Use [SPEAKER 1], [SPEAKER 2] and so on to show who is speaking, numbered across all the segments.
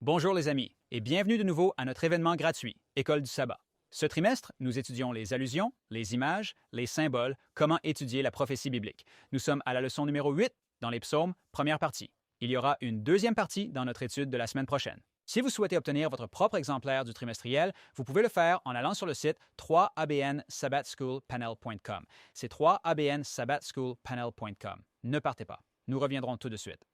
[SPEAKER 1] Bonjour les amis et bienvenue de nouveau à notre événement gratuit, École du sabbat. Ce trimestre, nous étudions les allusions, les images, les symboles, comment étudier la prophétie biblique. Nous sommes à la leçon numéro 8 dans les psaumes, première partie. Il y aura une deuxième partie dans notre étude de la semaine prochaine. Si vous souhaitez obtenir votre propre exemplaire du trimestriel, vous pouvez le faire en allant sur le site 3abnsabbathschoolpanel.com. C'est 3abnsabbathschoolpanel.com. Ne partez pas. Nous reviendrons tout de suite.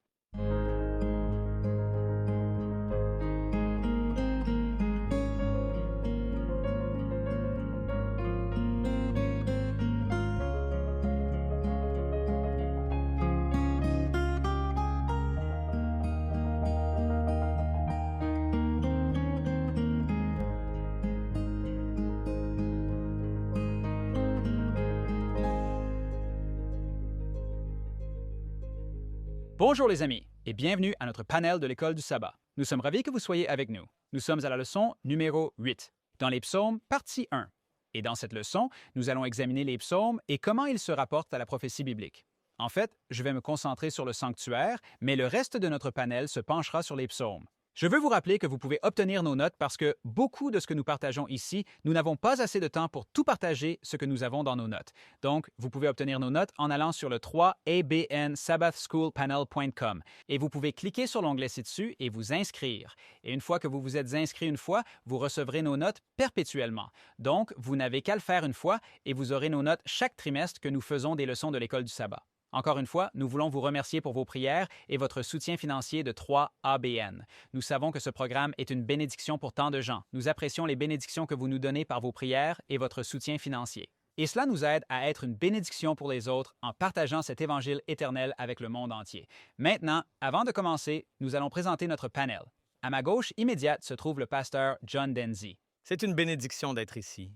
[SPEAKER 1] Bonjour les amis et bienvenue à notre panel de l'école du sabbat. Nous sommes ravis que vous soyez avec nous. Nous sommes à la leçon numéro 8, dans les psaumes, partie 1. Et dans cette leçon, nous allons examiner les psaumes et comment ils se rapportent à la prophétie biblique. En fait, je vais me concentrer sur le sanctuaire, mais le reste de notre panel se penchera sur les psaumes. Je veux vous rappeler que vous pouvez obtenir nos notes parce que beaucoup de ce que nous partageons ici, nous n'avons pas assez de temps pour tout partager ce que nous avons dans nos notes. Donc, vous pouvez obtenir nos notes en allant sur le 3abnsabbathschoolpanel.com et vous pouvez cliquer sur l'onglet ci-dessus et vous inscrire. Et une fois que vous vous êtes inscrit une fois, vous recevrez nos notes perpétuellement. Donc, vous n'avez qu'à le faire une fois et vous aurez nos notes chaque trimestre que nous faisons des leçons de l'école du sabbat. Encore une fois, nous voulons vous remercier pour vos prières et votre soutien financier de 3ABN. Nous savons que ce programme est une bénédiction pour tant de gens. Nous apprécions les bénédictions que vous nous donnez par vos prières et votre soutien financier. Et cela nous aide à être une bénédiction pour les autres en partageant cet évangile éternel avec le monde entier. Maintenant, avant de commencer, nous allons présenter notre panel. À ma gauche immédiate se trouve le pasteur John Denzi.
[SPEAKER 2] C'est une bénédiction d'être ici.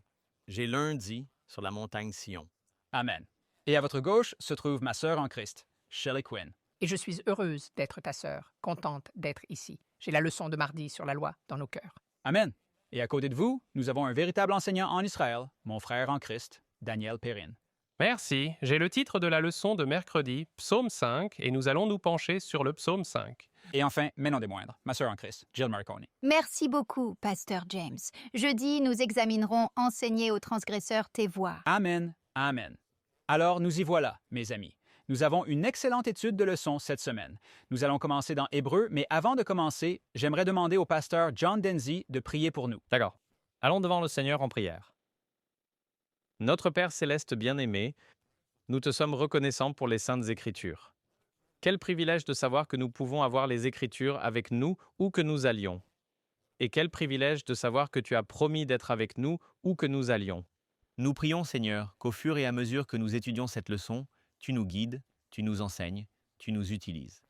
[SPEAKER 2] J'ai lundi sur la montagne Sion.
[SPEAKER 1] Amen. Et à votre gauche se trouve ma sœur en Christ, Shelley Quinn.
[SPEAKER 3] Et je suis heureuse d'être ta sœur, contente d'être ici. J'ai la leçon de mardi sur la loi dans nos cœurs.
[SPEAKER 1] Amen. Et à côté de vous, nous avons un véritable enseignant en Israël, mon frère en Christ, Daniel Perrin.
[SPEAKER 4] Merci. J'ai le titre de la leçon de mercredi, Psaume 5, et nous allons nous pencher sur le Psaume 5.
[SPEAKER 1] Et enfin, mais non des moindres, ma sœur en Christ, Jill Marconi.
[SPEAKER 5] Merci beaucoup, Pasteur James. Jeudi, nous examinerons Enseigner aux transgresseurs tes voies.
[SPEAKER 1] Amen. Amen. Alors, nous y voilà, mes amis. Nous avons une excellente étude de leçons cette semaine. Nous allons commencer dans Hébreu, mais avant de commencer, j'aimerais demander au pasteur John Denzi de prier pour nous.
[SPEAKER 2] D'accord. Allons devant le Seigneur en prière. Notre Père céleste bien-aimé, nous te sommes reconnaissants pour les saintes Écritures. Quel privilège de savoir que nous pouvons avoir les Écritures avec nous où que nous allions. Et quel privilège de savoir que tu as promis d'être avec nous où que nous allions. Nous prions, Seigneur, qu'au fur et à mesure que nous étudions cette leçon, tu nous guides, tu nous enseignes, tu nous utilises.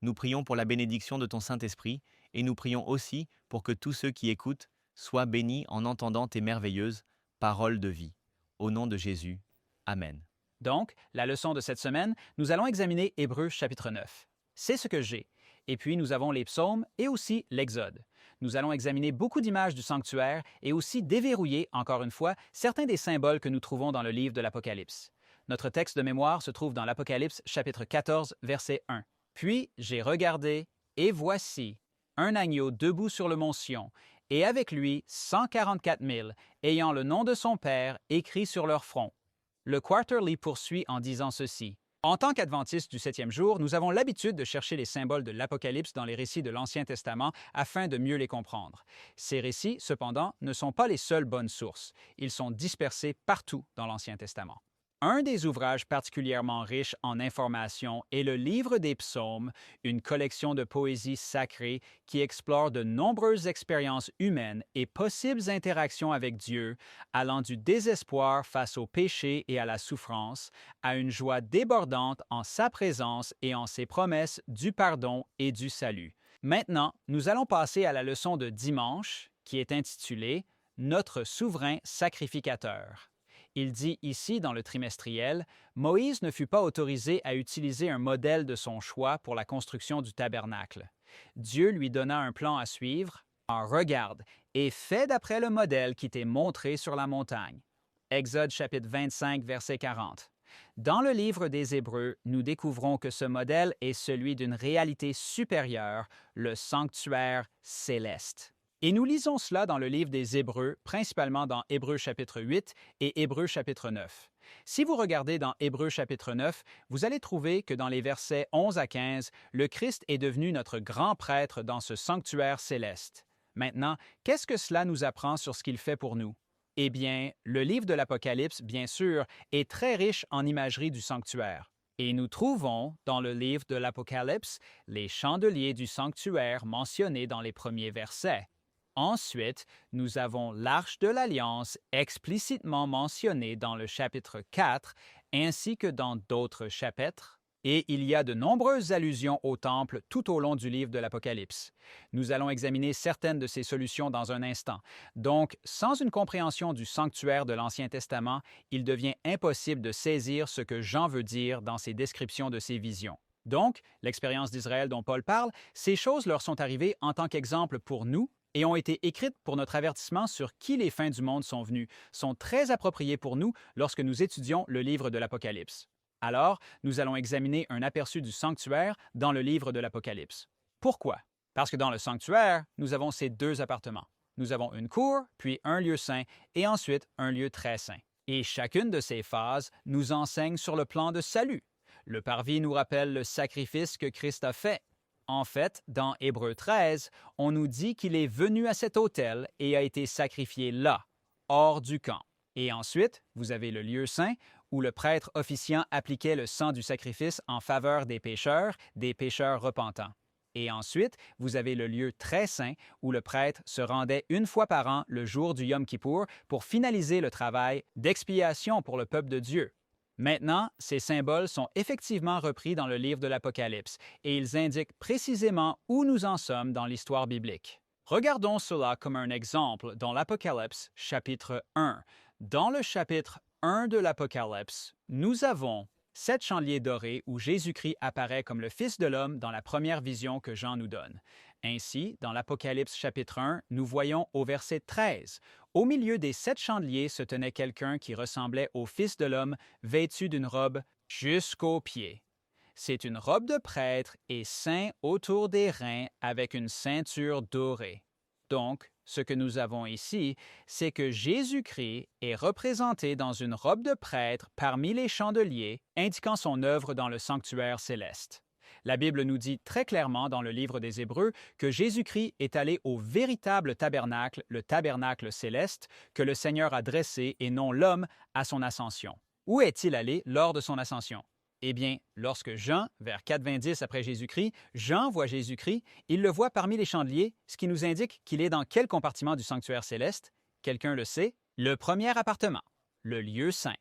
[SPEAKER 2] Nous prions pour la bénédiction de ton Saint-Esprit et nous prions aussi pour que tous ceux qui écoutent soient bénis en entendant tes merveilleuses paroles de vie. Au nom de Jésus. Amen.
[SPEAKER 1] Donc, la leçon de cette semaine, nous allons examiner Hébreu chapitre 9. C'est ce que j'ai. Et puis, nous avons les psaumes et aussi l'Exode. Nous allons examiner beaucoup d'images du sanctuaire et aussi déverrouiller, encore une fois, certains des symboles que nous trouvons dans le livre de l'Apocalypse. Notre texte de mémoire se trouve dans l'Apocalypse chapitre 14, verset 1. « Puis j'ai regardé, et voici, un agneau debout sur le mont Sion, et avec lui 144 000, ayant le nom de son Père écrit sur leur front. » Le Quarterly poursuit en disant ceci. En tant qu'adventistes du 7e jour, nous avons l'habitude de chercher les symboles de l'Apocalypse dans les récits de l'Ancien Testament afin de mieux les comprendre. Ces récits, cependant, ne sont pas les seules bonnes sources. Ils sont dispersés partout dans l'Ancien Testament. Un des ouvrages particulièrement riches en informations est le Livre des Psaumes, une collection de poésie sacrée qui explore de nombreuses expériences humaines et possibles interactions avec Dieu, allant du désespoir face au péché et à la souffrance, à une joie débordante en sa présence et en ses promesses du pardon et du salut. Maintenant, nous allons passer à la leçon de dimanche, qui est intitulée « Notre souverain sacrificateur ». Il dit ici dans le trimestriel, Moïse ne fut pas autorisé à utiliser un modèle de son choix pour la construction du tabernacle. Dieu lui donna un plan à suivre, en regarde, et fais d'après le modèle qui t'est montré sur la montagne. Exode chapitre 25, verset 40. Dans le livre des Hébreux, nous découvrons que ce modèle est celui d'une réalité supérieure, le sanctuaire céleste. Et nous lisons cela dans le livre des Hébreux, principalement dans Hébreux chapitre 8 et Hébreux chapitre 9. Si vous regardez dans Hébreux chapitre 9, vous allez trouver que dans les versets 11 à 15, le Christ est devenu notre grand prêtre dans ce sanctuaire céleste. Maintenant, qu'est-ce que cela nous apprend sur ce qu'il fait pour nous? Eh bien, le livre de l'Apocalypse, bien sûr, est très riche en imagerie du sanctuaire. Et nous trouvons, dans le livre de l'Apocalypse, les chandeliers du sanctuaire mentionnés dans les premiers versets. Ensuite, nous avons l'Arche de l'Alliance explicitement mentionnée dans le chapitre 4, ainsi que dans d'autres chapitres. Et il y a de nombreuses allusions au temple tout au long du livre de l'Apocalypse. Nous allons examiner certaines de ces solutions dans un instant. Donc, sans une compréhension du sanctuaire de l'Ancien Testament, il devient impossible de saisir ce que Jean veut dire dans ses descriptions de ses visions. Donc, l'expérience d'Israël dont Paul parle, ces choses leur sont arrivées en tant qu'exemple pour nous et ont été écrites pour notre avertissement sur qui les fins du monde sont venues, sont très appropriées pour nous lorsque nous étudions le livre de l'Apocalypse. Alors, nous allons examiner un aperçu du sanctuaire dans le livre de l'Apocalypse. Pourquoi? Parce que dans le sanctuaire, nous avons ces deux appartements. Nous avons une cour, puis un lieu saint, et ensuite un lieu très saint. Et chacune de ces phases nous enseigne sur le plan de salut. Le parvis nous rappelle le sacrifice que Christ a fait. En fait, dans Hébreux 13, on nous dit qu'il est venu à cet autel et a été sacrifié là, hors du camp. Et ensuite, vous avez le lieu saint, où le prêtre officiant appliquait le sang du sacrifice en faveur des pécheurs repentants. Et ensuite, vous avez le lieu très saint, où le prêtre se rendait une fois par an le jour du Yom Kippour pour finaliser le travail d'expiation pour le peuple de Dieu. Maintenant, ces symboles sont effectivement repris dans le livre de l'Apocalypse, et ils indiquent précisément où nous en sommes dans l'histoire biblique. Regardons cela comme un exemple dans l'Apocalypse chapitre 1. Dans le chapitre 1 de l'Apocalypse, nous avons 7 chandeliers dorés où Jésus-Christ apparaît comme le Fils de l'homme dans la première vision que Jean nous donne. Ainsi, dans l'Apocalypse chapitre 1, nous voyons au verset 13, « Au milieu des 7 chandeliers se tenait quelqu'un qui ressemblait au Fils de l'homme, vêtu d'une robe jusqu'aux pieds. C'est une robe de prêtre et ceint autour des reins avec une ceinture dorée. » Donc, ce que nous avons ici, c'est que Jésus-Christ est représenté dans une robe de prêtre parmi les chandeliers, indiquant son œuvre dans le sanctuaire céleste. La Bible nous dit très clairement dans le livre des Hébreux que Jésus-Christ est allé au véritable tabernacle, le tabernacle céleste, que le Seigneur a dressé et non l'homme à son ascension. Où est-il allé lors de son ascension? Eh bien, lorsque Jean, vers 420 après Jésus-Christ, Jean voit Jésus-Christ, il le voit parmi les chandeliers, ce qui nous indique qu'il est dans quel compartiment du sanctuaire céleste? Quelqu'un le sait? Le premier appartement, le lieu saint.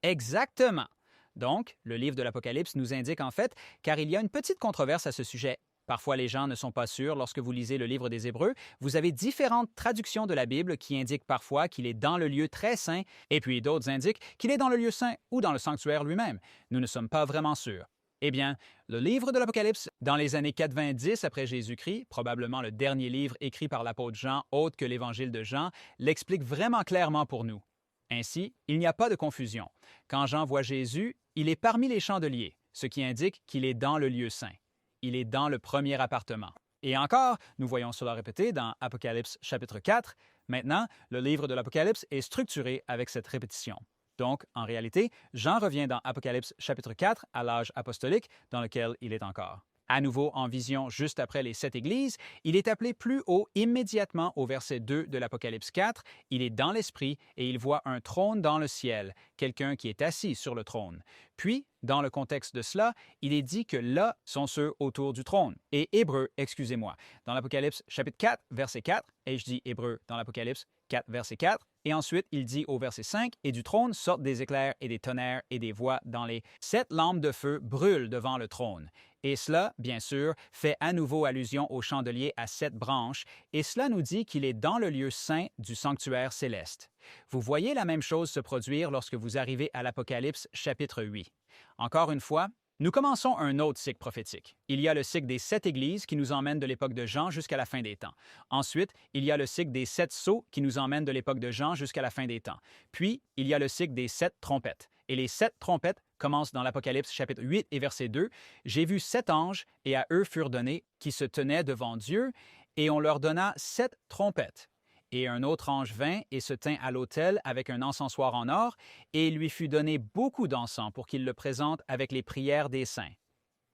[SPEAKER 1] Exactement. Donc, le livre de l'Apocalypse nous indique en fait, car il y a une petite controverse à ce sujet. Parfois, les gens ne sont pas sûrs lorsque vous lisez le livre des Hébreux. Vous avez différentes traductions de la Bible qui indiquent parfois qu'il est dans le lieu très saint, et puis d'autres indiquent qu'il est dans le lieu saint ou dans le sanctuaire lui-même. Nous ne sommes pas vraiment sûrs. Eh bien, le livre de l'Apocalypse, dans les années 90 après Jésus-Christ, probablement le dernier livre écrit par l'apôtre Jean, autre que l'Évangile de Jean, l'explique vraiment clairement pour nous. Ainsi, il n'y a pas de confusion. Quand Jean voit Jésus, il est parmi les chandeliers, ce qui indique qu'il est dans le lieu saint. Il est dans le premier appartement. Et encore, nous voyons cela répété dans Apocalypse chapitre 4. Maintenant, le livre de l'Apocalypse est structuré avec cette répétition. Donc, en réalité, Jean revient dans Apocalypse chapitre 4 à l'âge apostolique dans lequel il est encore. À nouveau en vision juste après les 7 églises, il est appelé plus haut immédiatement au verset 2 de l'Apocalypse 4. Il est dans l'esprit et il voit un trône dans le ciel, quelqu'un qui est assis sur le trône. Puis, dans le contexte de cela, il est dit que là sont ceux autour du trône. Et Hébreu, excusez-moi, dans l'Apocalypse chapitre 4, verset 4, et je dis Hébreu dans l'Apocalypse 4, verset 4, et ensuite il dit au verset 5, « Et du trône sortent des éclairs et des tonnerres et des voix dans les 7 lampes de feu brûlent devant le trône. » Et cela, bien sûr, fait à nouveau allusion au chandelier à 7 branches, et cela nous dit qu'il est dans le lieu saint du sanctuaire céleste. Vous voyez la même chose se produire lorsque vous arrivez à l'Apocalypse chapitre 8. Encore une fois, nous commençons un autre cycle prophétique. Il y a le cycle des 7 églises qui nous emmène de l'époque de Jean jusqu'à la fin des temps. Ensuite, il y a le cycle des 7 sceaux qui nous emmène de l'époque de Jean jusqu'à la fin des temps. Puis, il y a le cycle des 7 trompettes. Et les 7 trompettes commence dans l'Apocalypse chapitre 8 et verset 2. « J'ai vu 7 anges, et à eux furent donnés, qui se tenaient devant Dieu, et on leur donna 7 trompettes. Et un autre ange vint et se tint à l'autel avec un encensoir en or, et il lui fut donné beaucoup d'encens pour qu'il le présente avec les prières des saints. »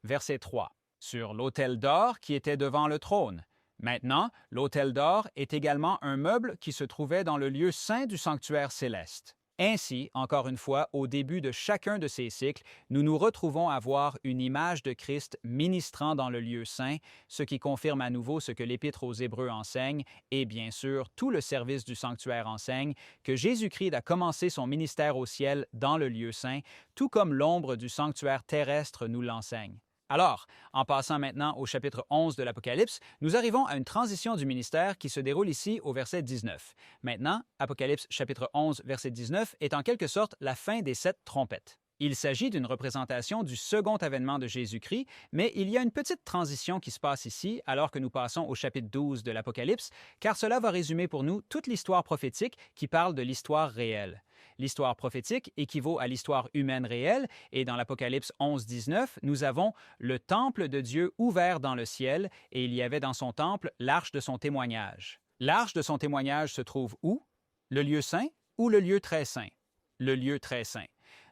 [SPEAKER 1] Verset 3. « Sur l'autel d'or qui était devant le trône. » Maintenant, l'autel d'or est également un meuble qui se trouvait dans le lieu saint du sanctuaire céleste. Ainsi, encore une fois, au début de chacun de ces cycles, nous nous retrouvons à voir une image de Christ ministrant dans le lieu saint, ce qui confirme à nouveau ce que l'Épître aux Hébreux enseigne, et bien sûr, tout le service du sanctuaire enseigne, que Jésus-Christ a commencé son ministère au ciel dans le lieu saint, tout comme l'ombre du sanctuaire terrestre nous l'enseigne. Alors, en passant maintenant au chapitre 11 de l'Apocalypse, nous arrivons à une transition du ministère qui se déroule ici au verset 19. Maintenant, Apocalypse chapitre 11, verset 19 est en quelque sorte la fin des 7 trompettes. Il s'agit d'une représentation du second avènement de Jésus-Christ, mais il y a une petite transition qui se passe ici alors que nous passons au chapitre 12 de l'Apocalypse, car cela va résumer pour nous toute l'histoire prophétique qui parle de l'histoire réelle. L'histoire prophétique équivaut à l'histoire humaine réelle, et dans l'Apocalypse 11, 19, nous avons le temple de Dieu ouvert dans le ciel, et il y avait dans son temple l'arche de son témoignage. L'arche de son témoignage se trouve où? Le lieu saint ou le lieu très saint? Le lieu très saint.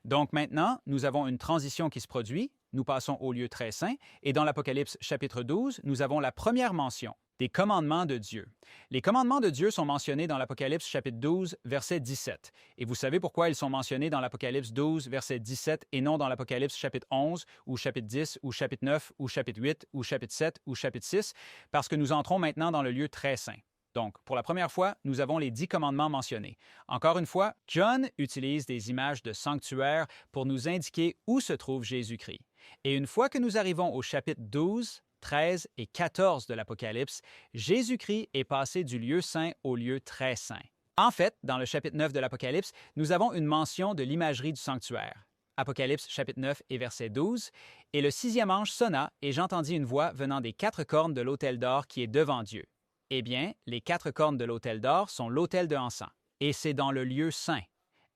[SPEAKER 1] Donc maintenant, nous avons une transition qui se produit, nous passons au lieu très saint, et dans l'Apocalypse chapitre 12, nous avons la première mention des commandements de Dieu. Les commandements de Dieu sont mentionnés dans l'Apocalypse chapitre 12, verset 17. Et vous savez pourquoi ils sont mentionnés dans l'Apocalypse 12, verset 17 et non dans l'Apocalypse chapitre 11 ou chapitre 10 ou chapitre 9 ou chapitre 8 ou chapitre 7 ou chapitre 6? Parce que nous entrons maintenant dans le lieu très saint. Donc, pour la première fois, nous avons les 10 commandements mentionnés. Encore une fois, John utilise des images de sanctuaire pour nous indiquer où se trouve Jésus-Christ. Et une fois que nous arrivons au chapitre 12, 13 et 14 de l'Apocalypse, Jésus-Christ est passé du lieu saint au lieu très saint. En fait, dans le chapitre 9 de l'Apocalypse, nous avons une mention de l'imagerie du sanctuaire. Apocalypse chapitre 9 et verset 12, « Et le 6e ange sonna, et j'entendis une voix venant des 4 cornes de l'autel d'or qui est devant Dieu. » Eh bien, les 4 cornes de l'autel d'or sont l'autel de encens, et c'est dans le lieu saint.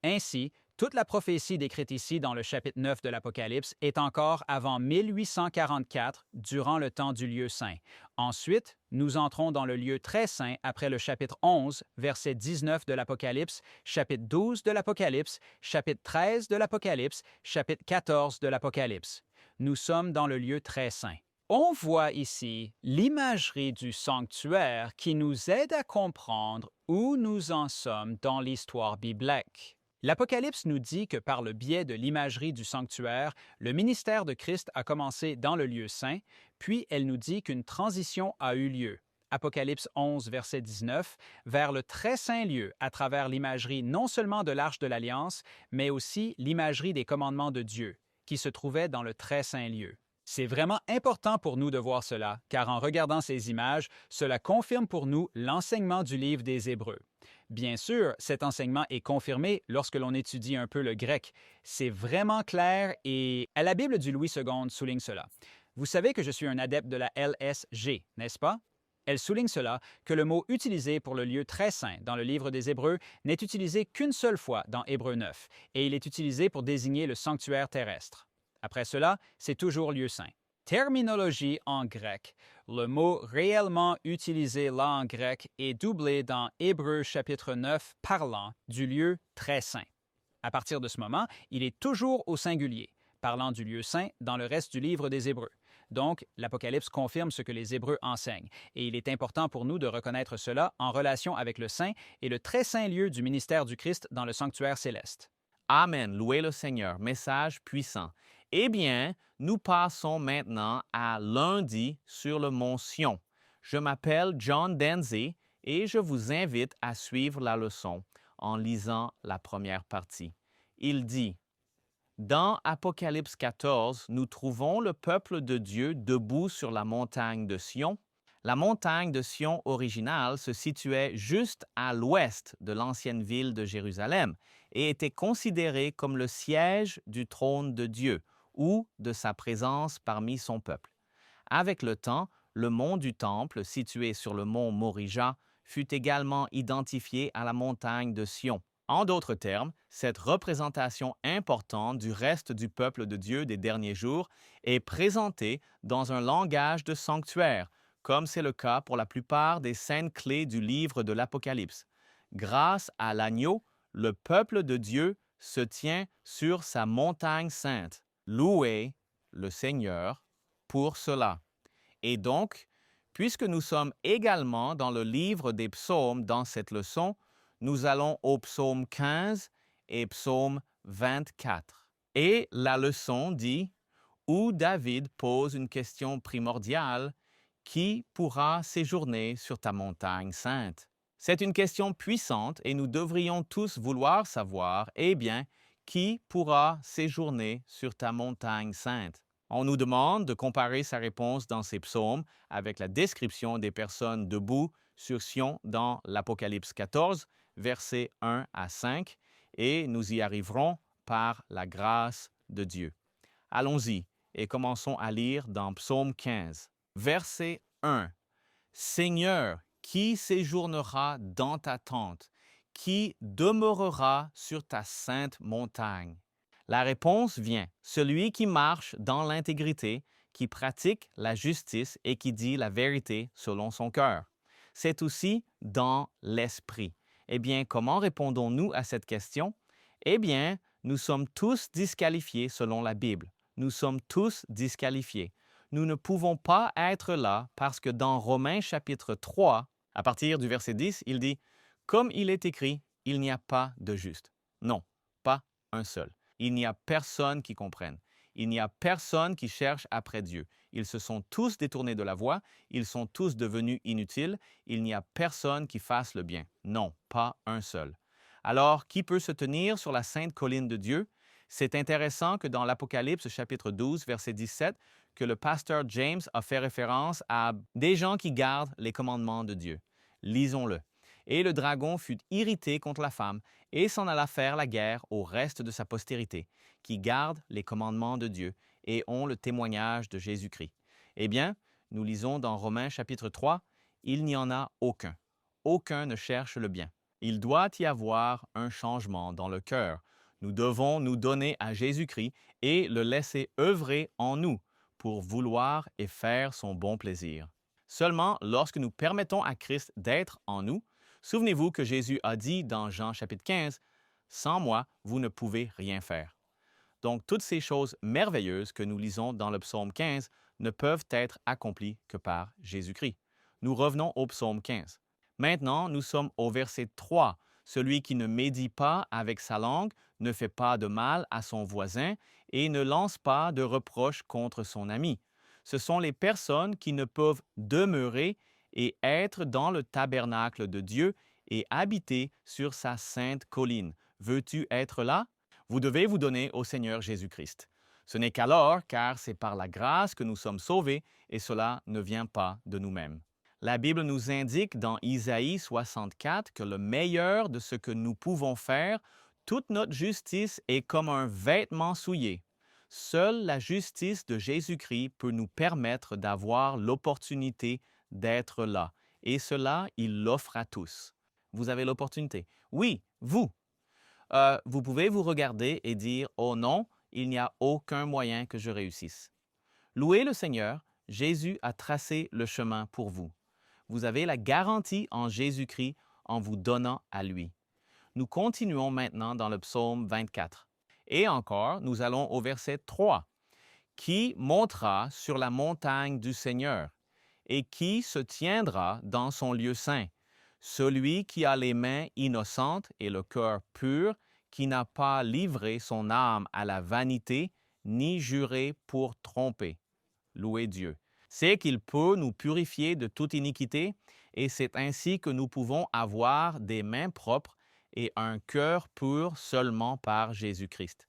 [SPEAKER 1] Ainsi, toute la prophétie décrite ici dans le chapitre 9 de l'Apocalypse est encore avant 1844, durant le temps du lieu saint. Ensuite, nous entrons dans le lieu très saint après le chapitre 11, verset 19 de l'Apocalypse, chapitre 12 de l'Apocalypse, chapitre 13 de l'Apocalypse, chapitre 14 de l'Apocalypse. Nous sommes dans le lieu très saint. On voit ici l'imagerie du sanctuaire qui nous aide à comprendre où nous en sommes dans l'histoire biblique. L'Apocalypse nous dit que par le biais de l'imagerie du sanctuaire, le ministère de Christ a commencé dans le lieu saint, puis elle nous dit qu'une transition a eu lieu. Apocalypse 11, verset 19, vers le très saint lieu à travers l'imagerie non seulement de l'Arche de l'Alliance, mais aussi l'imagerie des commandements de Dieu, qui se trouvait dans le très saint lieu. C'est vraiment important pour nous de voir cela, car en regardant ces images, cela confirme pour nous l'enseignement du livre des Hébreux. Bien sûr, cet enseignement est confirmé lorsque l'on étudie un peu le grec. C'est vraiment clair et la Bible du Louis II souligne cela. Vous savez que je suis un adepte de la LSG, n'est-ce pas? Elle souligne cela, que le mot utilisé pour le lieu très saint dans le livre des Hébreux n'est utilisé qu'une seule fois dans Hébreux 9, et il est utilisé pour désigner le sanctuaire terrestre. Après cela, c'est toujours lieu saint. Terminologie en grec. Le mot réellement utilisé là en grec est doublé dans Hébreux chapitre 9 parlant du lieu très saint. À partir de ce moment, il est toujours au singulier, parlant du lieu saint dans le reste du livre des Hébreux. Donc, l'Apocalypse confirme ce que les Hébreux enseignent, et il est important pour nous de reconnaître cela en relation avec le saint et le très saint lieu du ministère du Christ dans le sanctuaire céleste.
[SPEAKER 6] Amen, louez le Seigneur, message puissant. Eh bien, nous passons maintenant à lundi sur le mont Sion. Je m'appelle John Denzi et je vous invite à suivre la leçon en lisant la première partie. Il dit: dans Apocalypse 14, nous trouvons le peuple de Dieu debout sur la montagne de Sion. La montagne de Sion originale se situait juste à l'ouest de l'ancienne ville de Jérusalem et était considérée comme le siège du trône de Dieu ou de sa présence parmi son peuple. Avec le temps, le mont du Temple, situé sur le mont Morija, fut également identifié à la montagne de Sion, En d'autres termes, cette représentation importante du reste du peuple de Dieu des derniers jours est présentée dans un langage de sanctuaire, comme c'est le cas pour la plupart des scènes clés du livre de l'Apocalypse. Grâce à l'agneau, le peuple de Dieu se tient sur sa montagne sainte. Louez le Seigneur pour cela. Et donc, puisque nous sommes également dans le livre des psaumes dans cette leçon, nous allons au psaume 15 et psaume 24. Et la leçon dit, où David pose une question primordiale, qui pourra séjourner sur ta montagne sainte? C'est une question puissante et nous devrions tous vouloir savoir, eh bien, qui pourra séjourner sur ta montagne sainte? On nous demande de comparer sa réponse dans ces psaumes avec la description des personnes debout sur Sion dans l'Apocalypse 14, versets 1 à 5, et nous y arriverons par la grâce de Dieu. Allons-y et commençons à lire dans Psaume 15. Verset 1. Seigneur, qui séjournera dans ta tente? Qui demeurera sur ta sainte montagne? La réponse vient, celui qui marche dans l'intégrité, qui pratique la justice et qui dit la vérité selon son cœur. C'est aussi dans l'esprit. Eh bien, comment répondons-nous à cette question? Eh bien, nous sommes tous disqualifiés selon la Bible. Nous sommes tous disqualifiés. Nous ne pouvons pas être là parce que dans Romains chapitre 3, à partir du verset 10, il dit « Comme il est écrit, il n'y a pas de juste. » Non, pas un seul. Il n'y a personne qui comprenne. Il n'y a personne qui cherche après Dieu. Ils se sont tous détournés de la voie. Ils sont tous devenus inutiles. Il n'y a personne qui fasse le bien. Non, pas un seul. Alors, qui peut se tenir sur la sainte colline de Dieu? C'est intéressant que dans l'Apocalypse chapitre 12, verset 17, que le pasteur James a fait référence à des gens qui gardent les commandements de Dieu. Lisons-le. Et le dragon fut irrité contre la femme et s'en alla faire la guerre au reste de sa postérité, qui gardent les commandements de Dieu et ont le témoignage de Jésus-Christ. Eh bien, nous lisons dans Romains chapitre 3, il n'y en a aucun. Aucun ne cherche le bien. Il doit y avoir un changement dans le cœur. Nous devons nous donner à Jésus-Christ et le laisser œuvrer en nous pour vouloir et faire son bon plaisir. Seulement, lorsque nous permettons à Christ d'être en nous, souvenez-vous que Jésus a dit dans Jean chapitre 15, « Sans moi, vous ne pouvez rien faire. » Donc, toutes ces choses merveilleuses que nous lisons dans le psaume 15 ne peuvent être accomplies que par Jésus-Christ. Nous revenons au psaume 15. Maintenant, nous sommes au verset 3. Celui qui ne médit pas avec sa langue ne fait pas de mal à son voisin et ne lance pas de reproches contre son ami. Ce sont les personnes qui ne peuvent demeurer et être dans le tabernacle de Dieu et habiter sur sa sainte colline. Veux-tu être là? Vous devez vous donner au Seigneur Jésus-Christ. Ce n'est qu'alors, car c'est par la grâce que nous sommes sauvés et cela ne vient pas de nous-mêmes. La Bible nous indique dans Isaïe 64 que le meilleur de ce que nous pouvons faire, toute notre justice est comme un vêtement souillé. Seule la justice de Jésus-Christ peut nous permettre d'avoir l'opportunité d'être là. Et cela, il l'offre à tous. Vous avez l'opportunité. Oui, vous. Vous pouvez vous regarder et dire « Oh non, il n'y a aucun moyen que je réussisse. » Louez le Seigneur, Jésus a tracé le chemin pour vous. Vous avez la garantie en Jésus-Christ en vous donnant à lui. Nous continuons maintenant dans le psaume 24. Et encore, nous allons au verset 3. « Qui montera sur la montagne du Seigneur et qui se tiendra dans son lieu saint? Celui qui a les mains innocentes et le cœur pur, qui n'a pas livré son âme à la vanité, ni juré pour tromper. » Louez Dieu. C'est qu'il peut nous purifier de toute iniquité et c'est ainsi que nous pouvons avoir des mains propres et un cœur pur seulement par Jésus-Christ.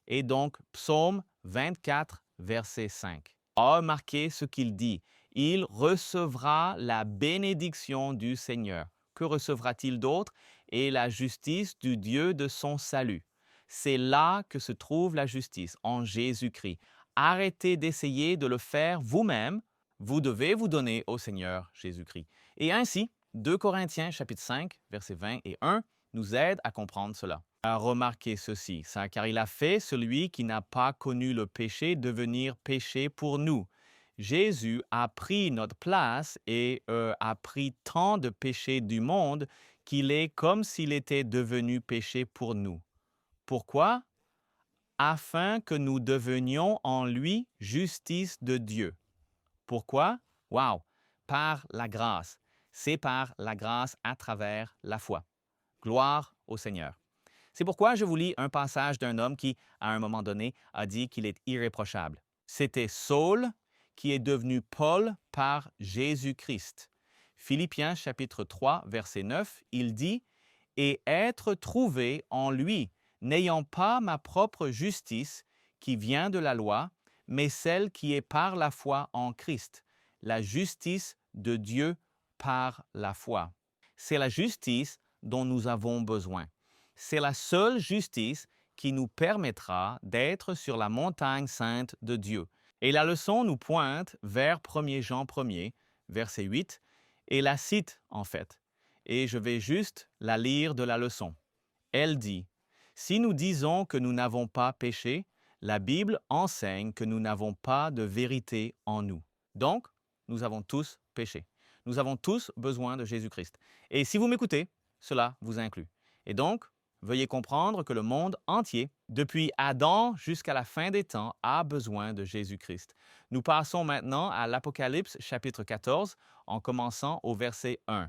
[SPEAKER 6] Et donc, psaume 24, verset 5. Remarquez ce qu'il dit. Il recevra la bénédiction du Seigneur. Que recevra-t-il d'autre? Et la justice du Dieu de son salut. C'est là que se trouve la justice, en Jésus-Christ. Arrêtez d'essayer de le faire vous-même. Vous devez vous donner au Seigneur Jésus-Christ. Et ainsi, 2 Corinthiens chapitre 5, versets 20 et 1 nous aide à comprendre cela. Remarquez ceci, ça, car il a fait celui qui n'a pas connu le péché devenir péché pour nous. Jésus a pris notre place et a pris tant de péchés du monde qu'il est comme s'il était devenu péché pour nous. Pourquoi? Afin que nous devenions en lui justice de Dieu. Pourquoi? Wow! Par la grâce. C'est par la grâce à travers la foi. Gloire au Seigneur. C'est pourquoi je vous lis un passage d'un homme qui, à un moment donné, a dit qu'il est irréprochable. C'était Saul qui est devenu Paul par Jésus-Christ. Philippiens chapitre 3, verset 9, il dit « Et être trouvé en lui, n'ayant pas ma propre justice qui vient de la loi, mais celle qui est par la foi en Christ, la justice de Dieu par la foi. » C'est la justice dont nous avons besoin. C'est la seule justice qui nous permettra d'être sur la montagne sainte de Dieu. Et la leçon nous pointe vers 1 Jean 1er, verset 8, et la cite en fait. Et je vais juste la lire de la leçon. Elle dit, « Si nous disons que nous n'avons pas péché, la Bible enseigne que nous n'avons pas de vérité en nous. » Donc, nous avons tous péché. Nous avons tous besoin de Jésus-Christ. Et si vous m'écoutez, cela vous inclut. Et donc, veuillez comprendre que le monde entier, depuis Adam jusqu'à la fin des temps, a besoin de Jésus-Christ. Nous passons maintenant à l'Apocalypse chapitre 14, en commençant au verset 1.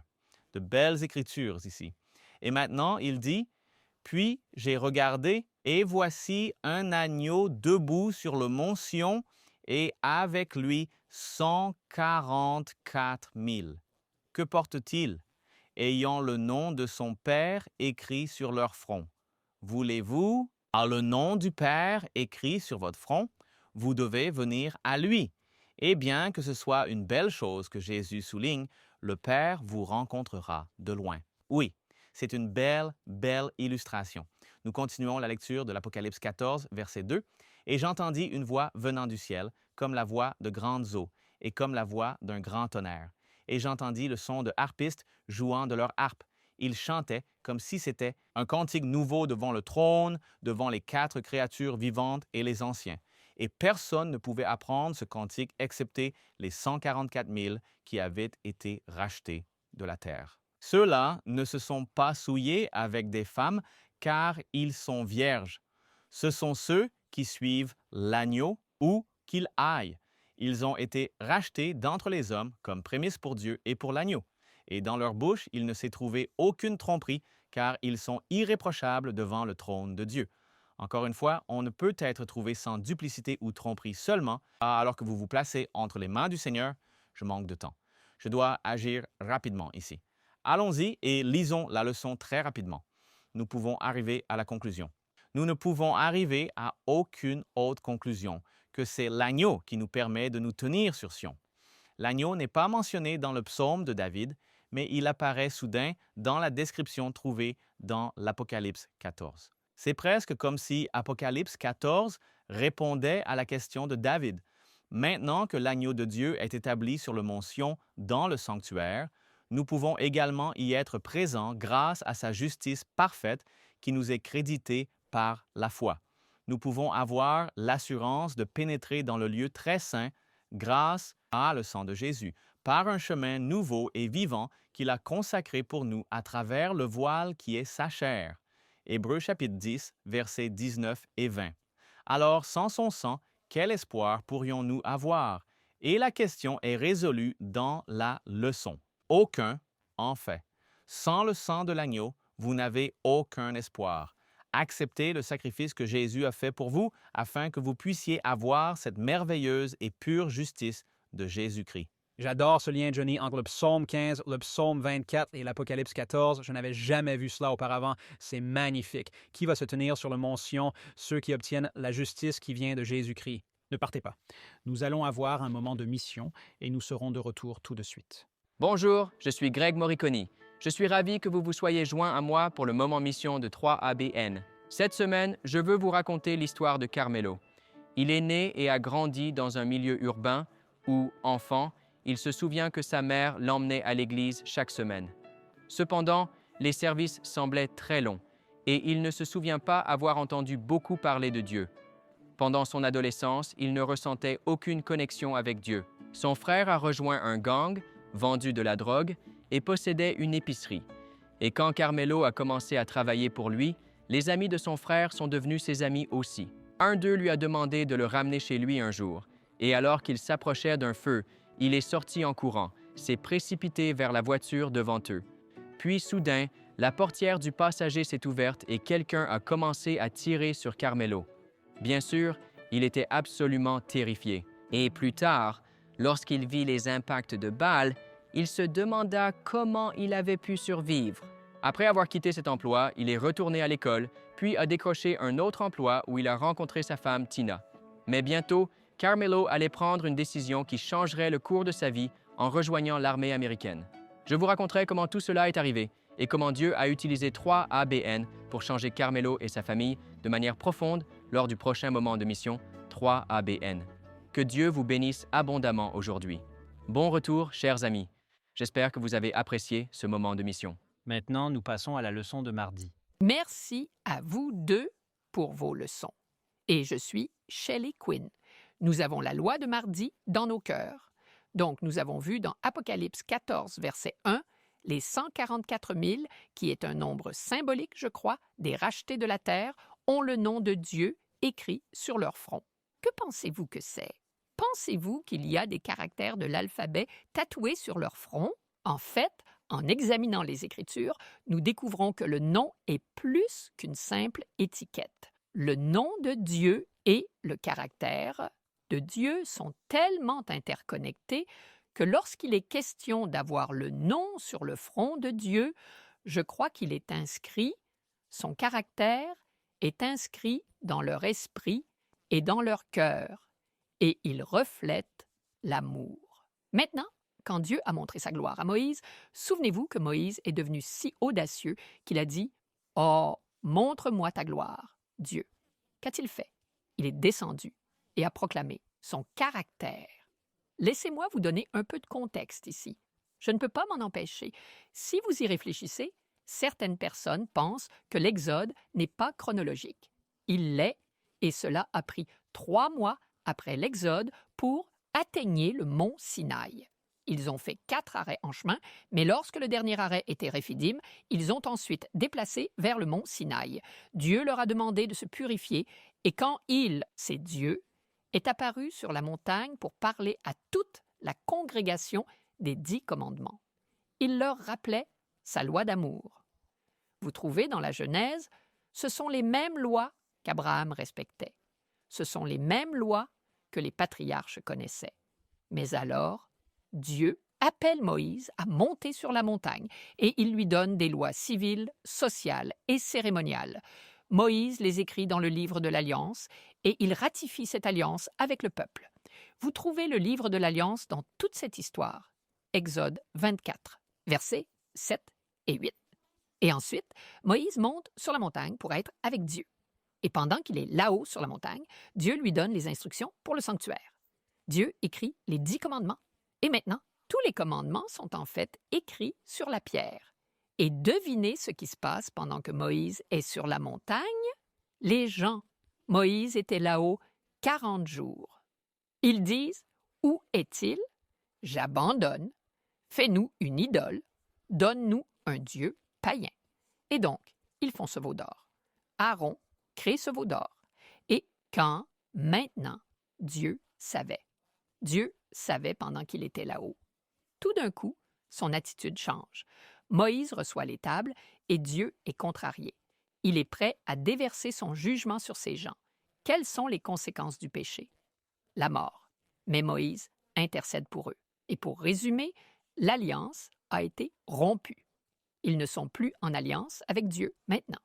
[SPEAKER 6] De belles écritures ici. Et maintenant, il dit, « Puis j'ai regardé, et voici un agneau debout sur le mont Sion, et avec lui 144 000. Que porte-t-il? Ayant le nom de son Père écrit sur leur front. Voulez-vous, à le nom du Père écrit sur votre front, vous devez venir à lui. Et bien que ce soit une belle chose que Jésus souligne, le Père vous rencontrera de loin. Oui, c'est une belle illustration. Nous continuons la lecture de l'Apocalypse 14, verset 2. « Et j'entendis une voix venant du ciel, comme la voix de grandes eaux, et comme la voix d'un grand tonnerre. Et j'entendis le son de harpistes jouant de leur harpe. Ils chantaient comme si c'était un cantique nouveau devant le trône, devant les 4 créatures vivantes et les anciens. Et personne ne pouvait apprendre ce cantique excepté les 144 000 qui avaient été rachetés de la terre. Ceux-là ne se sont pas souillés avec des femmes, car ils sont vierges. Ce sont ceux qui suivent l'agneau ou qu'ils aillent. Ils ont été rachetés d'entre les hommes comme prémisse pour Dieu et pour l'agneau. Et dans leur bouche, il ne s'est trouvé aucune tromperie, car ils sont irréprochables devant le trône de Dieu. Encore une fois, on ne peut être trouvé sans duplicité ou tromperie seulement, alors que vous vous placez entre les mains du Seigneur. Je manque de temps. Je dois agir rapidement ici. Allons-y et lisons la leçon très rapidement. Nous pouvons arriver à la conclusion. Nous ne pouvons arriver à aucune autre conclusion que c'est l'agneau qui nous permet de nous tenir sur Sion. L'agneau n'est pas mentionné dans le psaume de David, mais il apparaît soudain dans la description trouvée dans l'Apocalypse 14. C'est presque comme si Apocalypse 14 répondait à la question de David. Maintenant que l'agneau de Dieu est établi sur le mont Sion dans le sanctuaire, nous pouvons également y être présents grâce à sa justice parfaite qui nous est créditée par la foi. Nous pouvons avoir l'assurance de pénétrer dans le lieu très saint grâce à le sang de Jésus, par un chemin nouveau et vivant qu'il a consacré pour nous à travers le voile qui est sa chair. Hébreux chapitre 10, versets 19 et 20. Alors, sans son sang, quel espoir pourrions-nous avoir? Et la question est résolue dans la leçon. Aucun, en fait. Sans le sang de l'agneau, vous n'avez aucun espoir. Acceptez le sacrifice que Jésus a fait pour vous afin que vous puissiez avoir cette merveilleuse et pure justice de Jésus-Christ.
[SPEAKER 1] J'adore ce lien, Johnny, entre le psaume 15, le psaume 24 et l'Apocalypse 14. Je n'avais jamais vu cela auparavant. C'est magnifique. Qui va se tenir sur le mont Sion? Ceux qui obtiennent la justice qui vient de Jésus-Christ. Ne partez pas. Nous allons avoir un moment de mission et nous serons de retour tout de suite.
[SPEAKER 7] Bonjour, je suis Greg Moriconi. Je suis ravi que vous vous soyez joints à moi pour le moment mission de 3ABN. Cette semaine, je veux vous raconter l'histoire de Carmelo. Il est né et a grandi dans un milieu urbain où, enfant, il se souvient que sa mère l'emmenait à l'église chaque semaine. Cependant, les services semblaient très longs et il ne se souvient pas avoir entendu beaucoup parler de Dieu. Pendant son adolescence, il ne ressentait aucune connexion avec Dieu. Son frère a rejoint un gang, vendu de la drogue et possédait une épicerie. Et quand Carmelo a commencé à travailler pour lui, les amis de son frère sont devenus ses amis aussi. Un d'eux lui a demandé de le ramener chez lui un jour, et alors qu'il s'approchait d'un feu, il est sorti en courant, s'est précipité vers la voiture devant eux. Puis soudain, la portière du passager s'est ouverte et quelqu'un a commencé à tirer sur Carmelo. Bien sûr, il était absolument terrifié. Et plus tard, lorsqu'il vit les impacts de balles, il se demanda comment il avait pu survivre. Après avoir quitté cet emploi, il est retourné à l'école, puis a décroché un autre emploi où il a rencontré sa femme Tina. Mais bientôt, Carmelo allait prendre une décision qui changerait le cours de sa vie en rejoignant l'armée américaine. Je vous raconterai comment tout cela est arrivé et comment Dieu a utilisé 3ABN pour changer Carmelo et sa famille de manière profonde lors du prochain moment de mission 3ABN. Que Dieu vous bénisse abondamment aujourd'hui. Bon retour, chers amis. J'espère que vous avez apprécié ce moment de mission.
[SPEAKER 1] Maintenant, nous passons à la leçon de mardi.
[SPEAKER 3] Merci à vous deux pour vos leçons. Et je suis Shelley Quinn. Nous avons la loi de mardi dans nos cœurs. Donc, nous avons vu dans Apocalypse 14, verset 1, les 144 000, qui est un nombre symbolique, je crois, des rachetés de la terre, ont le nom de Dieu écrit sur leur front. Que pensez-vous que c'est? Pensez-vous qu'il y a des caractères de l'alphabet tatoués sur leur front? En fait, en examinant les Écritures, nous découvrons que le nom est plus qu'une simple étiquette. Le nom de Dieu et le caractère de Dieu sont tellement interconnectés que lorsqu'il est question d'avoir le nom sur le front de Dieu, je crois qu'il est inscrit, son caractère est inscrit dans leur esprit et dans leur cœur, et il reflète l'amour. Maintenant, quand Dieu a montré sa gloire à Moïse, souvenez-vous que Moïse est devenu si audacieux qu'il a dit « Oh, montre-moi ta gloire, Dieu ». Qu'a-t-il fait? Il est descendu et a proclamé son caractère. Laissez-moi vous donner un peu de contexte ici. Je ne peux pas m'en empêcher. Si vous y réfléchissez, certaines personnes pensent que l'Exode n'est pas chronologique. Il l'est, et cela a pris 3 mois après l'Exode pour atteigner le mont Sinaï. Ils ont fait 4 arrêts en chemin, mais lorsque le dernier arrêt était Réphidim, ils ont ensuite déplacé vers le mont Sinaï. Dieu leur a demandé de se purifier, et quand il, c'est Dieu, est apparu sur la montagne pour parler à toute la congrégation des 10 commandements. Il leur rappelait sa loi d'amour. Vous trouvez dans la Genèse, ce sont les mêmes lois qu'Abraham respectait. Ce sont les mêmes lois que les patriarches connaissaient. Mais alors, Dieu appelle Moïse à monter sur la montagne et il lui donne des lois civiles, sociales et cérémoniales. Moïse les écrit dans le livre de l'Alliance et il ratifie cette alliance avec le peuple. Vous trouvez le livre de l'Alliance dans toute cette histoire. Exode 24, versets 7 et 8. Et ensuite, Moïse monte sur la montagne pour être avec Dieu. Et pendant qu'il est là-haut sur la montagne, Dieu lui donne les instructions pour le sanctuaire. Dieu écrit les 10 commandements. Et maintenant, tous les commandements sont en fait écrits sur la pierre. Et devinez ce qui se passe pendant que Moïse est sur la montagne? Les gens. Moïse était là-haut 40 jours. Ils disent, « Où est-il? J'abandonne. Fais-nous une idole. Donne-nous un dieu païen. » Et donc, ils font ce veau d'or. Aaron crée ce veau d'or. Et quand, maintenant, Dieu savait. Dieu savait pendant qu'il était là-haut. Tout d'un coup, son attitude change. Moïse reçoit les tables et Dieu est contrarié. Il est prêt à déverser son jugement sur ces gens. Quelles sont les conséquences du péché? La mort. Mais Moïse intercède pour eux. Et pour résumer, l'alliance a été rompue. Ils ne sont plus en alliance avec Dieu maintenant.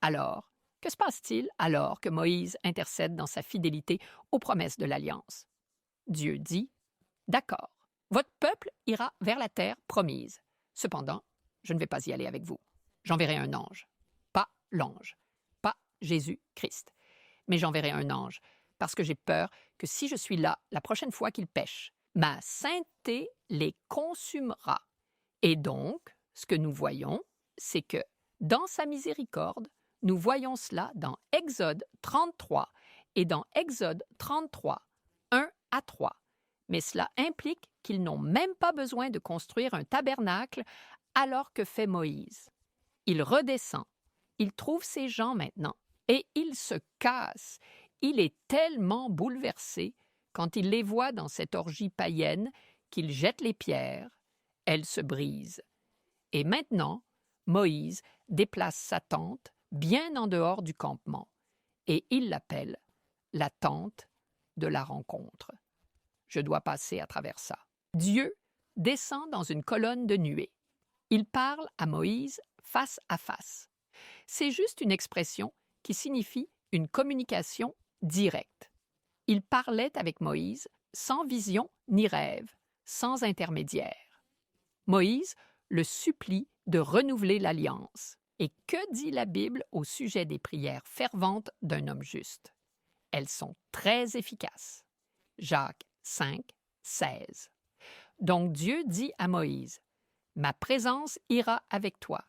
[SPEAKER 3] Alors, que se passe-t-il alors que Moïse intercède dans sa fidélité aux promesses de l'alliance? Dieu dit, « D'accord, votre peuple ira vers la terre promise. Cependant, je ne vais pas y aller avec vous. J'enverrai un ange. Pas l'ange. Pas Jésus-Christ. Mais j'enverrai un ange, parce que j'ai peur que si je suis là la prochaine fois qu'ils pêchent, ma sainteté les consumera. Et donc, ce que nous voyons, c'est que, dans sa miséricorde, nous voyons cela dans Exode 33 et dans Exode 33, 1 à 3. Mais cela implique qu'ils n'ont même pas besoin de construire un tabernacle alors que fait Moïse. Il redescend, il trouve ces gens maintenant, et il se casse. Il est tellement bouleversé quand il les voit dans cette orgie païenne qu'il jette les pierres, elles se brisent. Et maintenant, Moïse déplace sa tente bien en dehors du campement, et il l'appelle la tente de la rencontre. Je dois passer à travers ça. Dieu descend dans une colonne de nuée. Il parle à Moïse face à face. C'est juste une expression qui signifie une communication directe. Il parlait avec Moïse sans vision ni rêve, sans intermédiaire. Moïse le supplie de renouveler l'alliance. Et que dit la Bible au sujet des prières ferventes d'un homme juste? Elles sont très efficaces. Jacques 5, 16. Donc Dieu dit à Moïse, « Ma présence ira avec toi.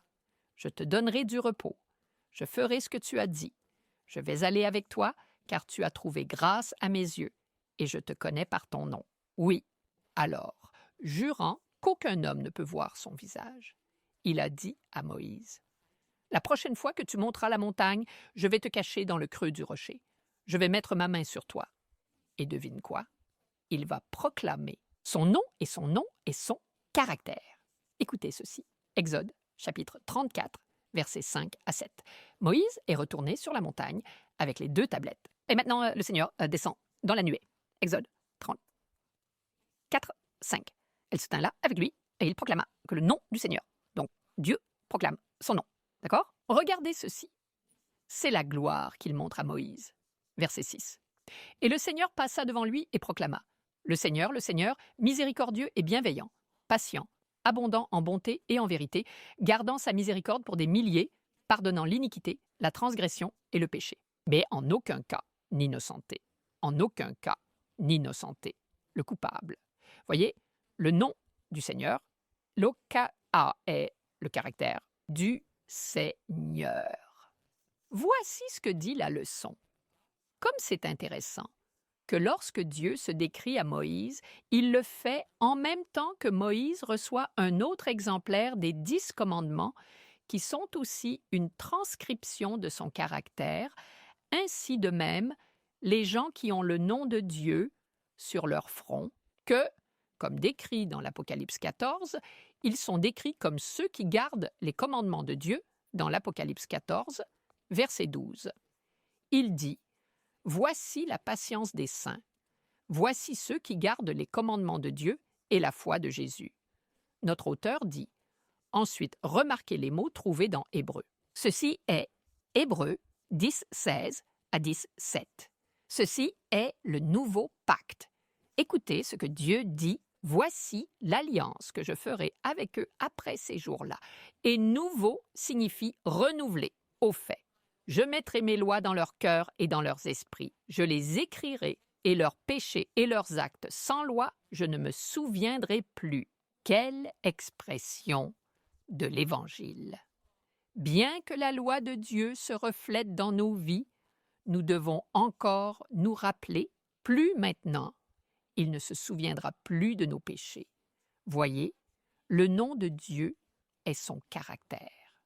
[SPEAKER 3] Je te donnerai du repos. Je ferai ce que tu as dit. Je vais aller avec toi, car tu as trouvé grâce à mes yeux, et je te connais par ton nom. Oui. » Alors, jurant qu'aucun homme ne peut voir son visage, il a dit à Moïse, « La prochaine fois que tu monteras la montagne, je vais te cacher dans le creux du rocher. Je vais mettre ma main sur toi. » Et devine quoi? Il va proclamer son nom et son caractère. Écoutez ceci. Exode, chapitre 34, versets 5 à 7. Moïse est retourné sur la montagne avec les 2 tablettes. Et maintenant, le Seigneur descend dans la nuée. Exode 34, 5. Elle se tint là avec lui et il proclama que le nom du Seigneur. Donc, Dieu proclame son nom. D'accord? Regardez ceci. C'est la gloire qu'il montre à Moïse. Verset 6. Et le Seigneur passa devant lui et proclama, « Le Seigneur, miséricordieux et bienveillant, patient, abondant en bonté et en vérité, gardant sa miséricorde pour des milliers, pardonnant l'iniquité, la transgression et le péché. Mais en aucun cas n'innocenté. En aucun cas n'innocenté. Le coupable. » Voyez, le nom du Seigneur, l'Oka est le caractère du Seigneur. Voici ce que dit la leçon. Comme c'est intéressant que lorsque Dieu se décrit à Moïse, il le fait en même temps que Moïse reçoit un autre exemplaire des 10 commandements qui sont aussi une transcription de son caractère, ainsi de même les gens qui ont le nom de Dieu sur leur front, que, comme décrit dans l'Apocalypse 14, ils sont décrits comme ceux qui gardent les commandements de Dieu dans l'Apocalypse 14, verset 12. Il dit, « Voici la patience des saints. Voici ceux qui gardent les commandements de Dieu et la foi de Jésus. » Notre auteur dit, ensuite, remarquez les mots trouvés dans Hébreux. Ceci est Hébreux 10, 16 à 10, 7. Ceci est le nouveau pacte. Écoutez ce que Dieu dit. Voici l'alliance que je ferai avec eux après ces jours-là. Et nouveau signifie renouvelé, au fait. Je mettrai mes lois dans leur cœur et dans leurs esprits. Je les écrirai, et leurs péchés et leurs actes sans loi, je ne me souviendrai plus. Quelle expression de l'Évangile! Bien que la loi de Dieu se reflète dans nos vies, nous devons encore nous rappeler, plus maintenant, il ne se souviendra plus de nos péchés. Voyez, le nom de Dieu est son caractère.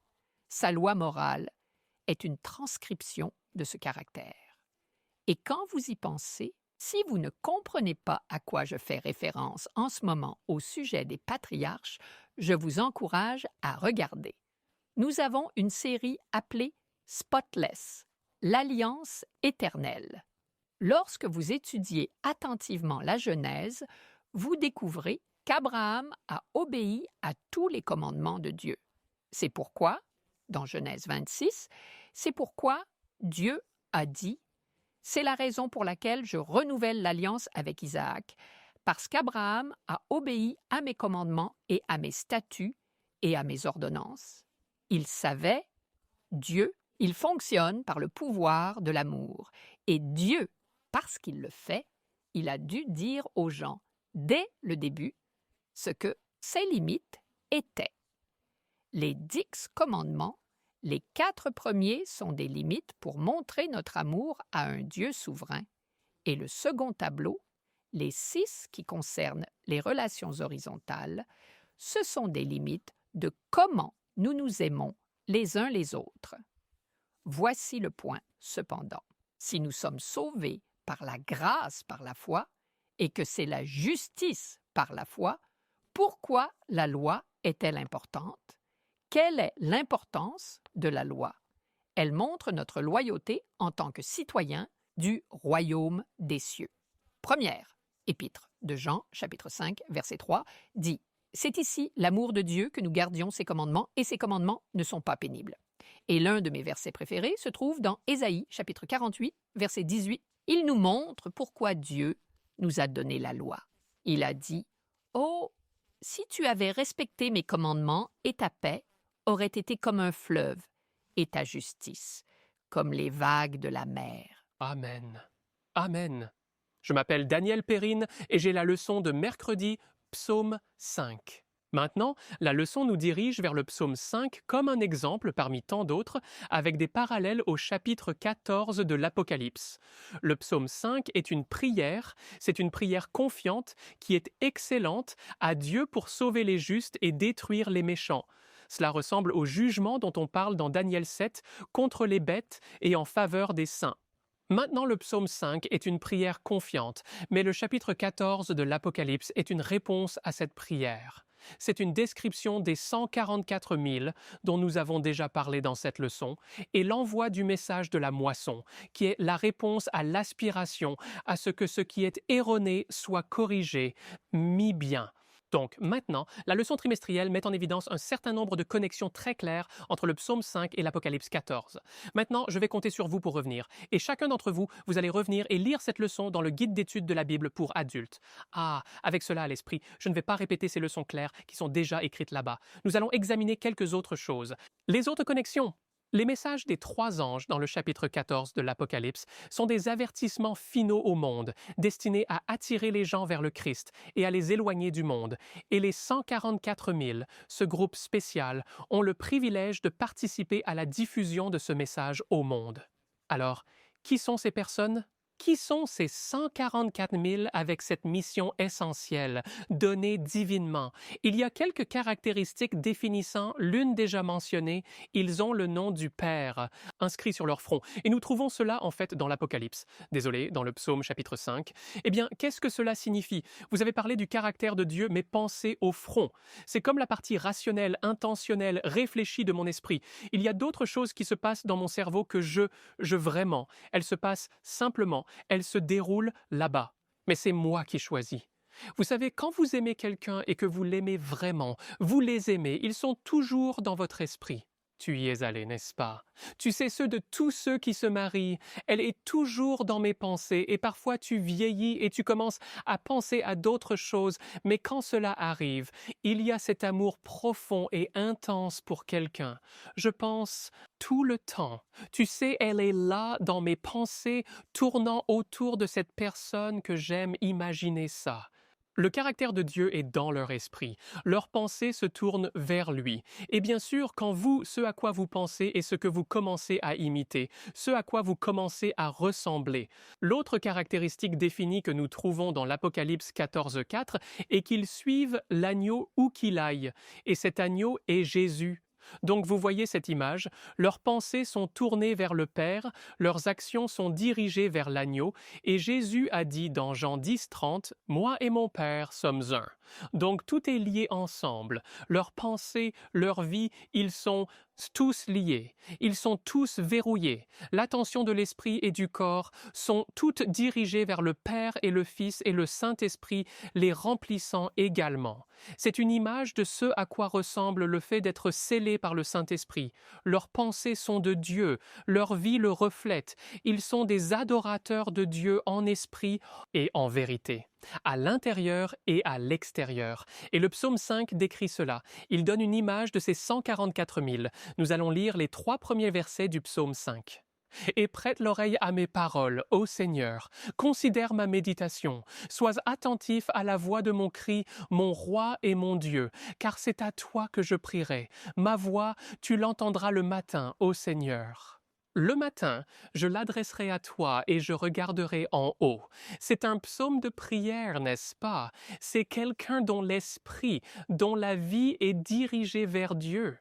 [SPEAKER 3] Sa loi morale est une transcription de ce caractère. Et quand vous y pensez, si vous ne comprenez pas à quoi je fais référence en ce moment au sujet des patriarches, je vous encourage à regarder. Nous avons une série appelée Spotless, l'Alliance éternelle. Lorsque vous étudiez attentivement la Genèse, vous découvrez qu'Abraham a obéi à tous les commandements de Dieu. C'est pourquoi, dans Genèse 26, c'est pourquoi Dieu a dit « C'est la raison pour laquelle je renouvelle l'alliance avec Isaac, parce qu'Abraham a obéi à mes commandements et à mes statuts et à mes ordonnances. » Il savait, Dieu, il fonctionne par le pouvoir de l'amour. Et Dieu, parce qu'il le fait, il a dû dire aux gens, dès le début, ce que ses limites étaient. Les 10 commandements, les 4 premiers sont des limites pour montrer notre amour à un Dieu souverain, et le second tableau, les 6 qui concernent les relations horizontales, ce sont des limites de comment nous nous aimons les uns les autres. Voici le point, cependant. Si nous sommes sauvés par la grâce par la foi, et que c'est la justice par la foi, pourquoi la loi est-elle importante? Quelle est l'importance de la loi? Elle montre notre loyauté en tant que citoyens du royaume des cieux. Première épître de Jean, chapitre 5, verset 3, dit « C'est ici l'amour de Dieu que nous gardions ses commandements, et ses commandements ne sont pas pénibles. » Et l'un de mes versets préférés se trouve dans Ésaïe, chapitre 48, verset 18. Il nous montre pourquoi Dieu nous a donné la loi. Il a dit « Oh, si tu avais respecté mes commandements, et ta paix aurait été comme un fleuve, et ta justice comme les vagues de la mer. »
[SPEAKER 4] Amen. Amen. Je m'appelle Daniel Perrine et j'ai la leçon de mercredi, psaume 5. Maintenant, la leçon nous dirige vers le psaume 5 comme un exemple parmi tant d'autres, avec des parallèles au chapitre 14 de l'Apocalypse. Le psaume 5 est une prière, c'est une prière confiante qui est excellente à Dieu pour sauver les justes et détruire les méchants. Cela ressemble au jugement dont on parle dans Daniel 7 contre les bêtes et en faveur des saints. Maintenant, le psaume 5 est une prière confiante, mais le chapitre 14 de l'Apocalypse est une réponse à cette prière. C'est une description des 144 000 dont nous avons déjà parlé dans cette leçon et l'envoi du message de la moisson, qui est la réponse à l'aspiration à ce que ce qui est erroné soit corrigé, mis bien. Donc maintenant, la leçon trimestrielle met en évidence un certain nombre de connexions très claires entre le psaume 5 et l'Apocalypse 14. Maintenant, je vais compter sur vous pour revenir. Et chacun d'entre vous, vous allez revenir et lire cette leçon dans le guide d'études de la Bible pour adultes. Ah, avec cela à l'esprit, je ne vais pas répéter ces leçons claires qui sont déjà écrites là-bas. Nous allons examiner quelques autres choses. Les autres connexions. Les messages des 3 anges dans le chapitre 14 de l'Apocalypse sont des avertissements finaux au monde, destinés à attirer les gens vers le Christ et à les éloigner du monde. Et les 144 000, ce groupe spécial, ont le privilège de participer à la diffusion de ce message au monde. Alors, qui sont ces personnes? Qui sont ces 144 000 avec cette mission essentielle, donnée divinement? Il y a quelques caractéristiques définissant l'une déjà mentionnée. Ils ont le nom du Père inscrit sur leur front. Et nous trouvons cela en fait dans l'Apocalypse. Désolé, dans le psaume chapitre 5. Eh bien, qu'est-ce que cela signifie? Vous avez parlé du caractère de Dieu, mais pensez au front. C'est comme la partie rationnelle, intentionnelle, réfléchie de mon esprit. Il y a d'autres choses qui se passent dans mon cerveau que je vraiment. Elles se passent simplement. Elle se déroule là-bas. Mais c'est moi qui choisis. Vous savez, quand vous aimez quelqu'un et que vous l'aimez vraiment, vous les aimez, ils sont toujours dans votre esprit. Tu y es allé, n'est-ce pas? Tu sais ce de tous ceux qui se marient. Elle est toujours dans mes pensées et parfois tu vieillis et tu commences à penser à d'autres choses. Mais quand cela arrive, il y a cet amour profond et intense pour quelqu'un. Je pense tout le temps. Tu sais, elle est là dans mes pensées, tournant autour de cette personne que j'aime imaginer ça. Le caractère de Dieu est dans leur esprit. Leurs pensées se tournent vers lui. Et bien sûr, quand vous, ce à quoi vous pensez est ce que vous commencez à imiter, ce à quoi vous commencez à ressembler. L'autre caractéristique définie que nous trouvons dans l'Apocalypse 14.4 est qu'ils suivent l'agneau où qu'il aille. Et cet agneau est Jésus. Donc vous voyez cette image, leurs pensées sont tournées vers le Père, leurs actions sont dirigées vers l'agneau, et Jésus a dit dans Jean 10.30 « Moi et mon Père sommes un ». Donc tout est lié ensemble, leurs pensées, leur vie, ils sont tous liés, ils sont tous verrouillés. L'attention de l'esprit et du corps sont toutes dirigées vers le Père et le Fils et le Saint-Esprit, les remplissant également. C'est une image de ce à quoi ressemble le fait d'être scellé par le Saint-Esprit. Leurs pensées sont de Dieu, leur vie le reflète. Ils sont des adorateurs de Dieu en esprit et en vérité, à l'intérieur et à l'extérieur. Et le psaume 5 décrit cela. Il donne une image de ces 144 000. Nous allons lire les 3 premiers versets du psaume 5. Et prête l'oreille à mes paroles, ô Seigneur. Considère ma méditation. Sois attentif à la voix de mon cri, mon roi et mon Dieu, car c'est à toi que je prierai. Ma voix, tu l'entendras le matin, ô Seigneur. Le matin, je l'adresserai à toi et je regarderai en haut. C'est un psaume de prière, n'est-ce pas? C'est quelqu'un dont l'esprit, dont la vie est dirigée vers Dieu.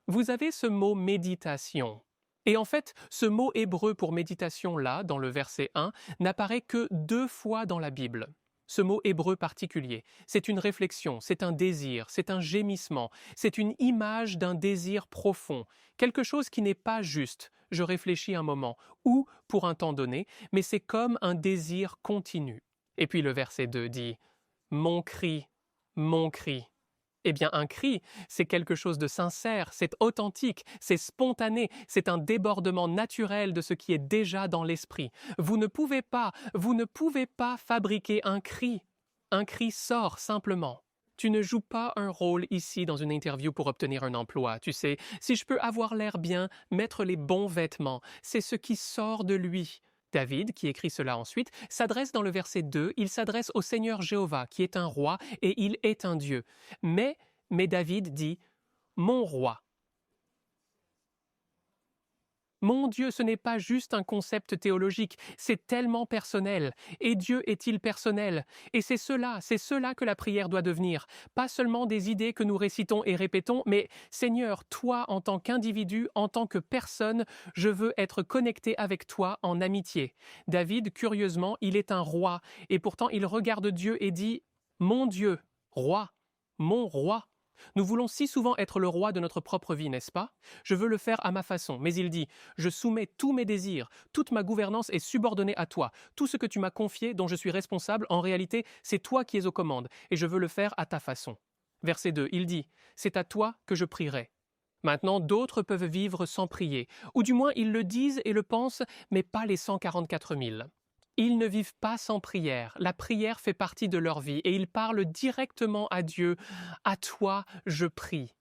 [SPEAKER 4] Vous avez ce mot méditation. Et en fait, ce mot hébreu pour méditation là, dans le verset 1, n'apparaît que 2 fois dans la Bible. Ce mot hébreu particulier, c'est une réflexion, c'est un désir, c'est un gémissement, c'est une image d'un désir profond, quelque chose qui n'est pas juste, je réfléchis un moment, ou pour un temps donné, mais c'est comme un désir continu. Et puis le verset 2 dit « Mon cri, mon cri ». Eh bien, un cri, c'est quelque chose de sincère, c'est authentique, c'est spontané, c'est un débordement naturel de ce qui est déjà dans l'esprit. Vous ne pouvez pas fabriquer un cri. Un cri sort simplement. Tu ne joues pas un rôle ici dans une interview pour obtenir un emploi, tu sais. Si je peux avoir l'air bien, mettre les bons vêtements, c'est ce qui sort de lui. David, qui écrit cela ensuite, s'adresse dans le verset 2, il s'adresse au Seigneur Jéhovah, qui est un roi et il est un Dieu. Mais David dit « Mon roi ». Mon Dieu, ce n'est pas juste un concept théologique, c'est tellement personnel. Et Dieu est-il personnel? Et c'est cela que la prière doit devenir. Pas seulement des idées que nous récitons et répétons, mais Seigneur, toi en tant qu'individu, en tant que personne, je veux être connecté avec toi en amitié. David, curieusement, il est un roi, et pourtant il regarde Dieu et dit « Mon Dieu, roi, mon roi ». Nous voulons si souvent être le roi de notre propre vie, n'est-ce pas? Je veux le faire à ma façon, mais il dit « Je soumets tous mes désirs, toute ma gouvernance est subordonnée à toi. Tout ce que tu m'as confié, dont je suis responsable, en réalité, c'est toi qui es aux commandes, et je veux le faire à ta façon. » Verset 2, il dit « C'est à toi que je prierai. » Maintenant, d'autres peuvent vivre sans prier, ou du moins ils le disent et le pensent, mais pas les 144 000. Ils ne vivent pas sans prière. La prière fait partie de leur vie et ils parlent directement à Dieu. « À toi, je prie. »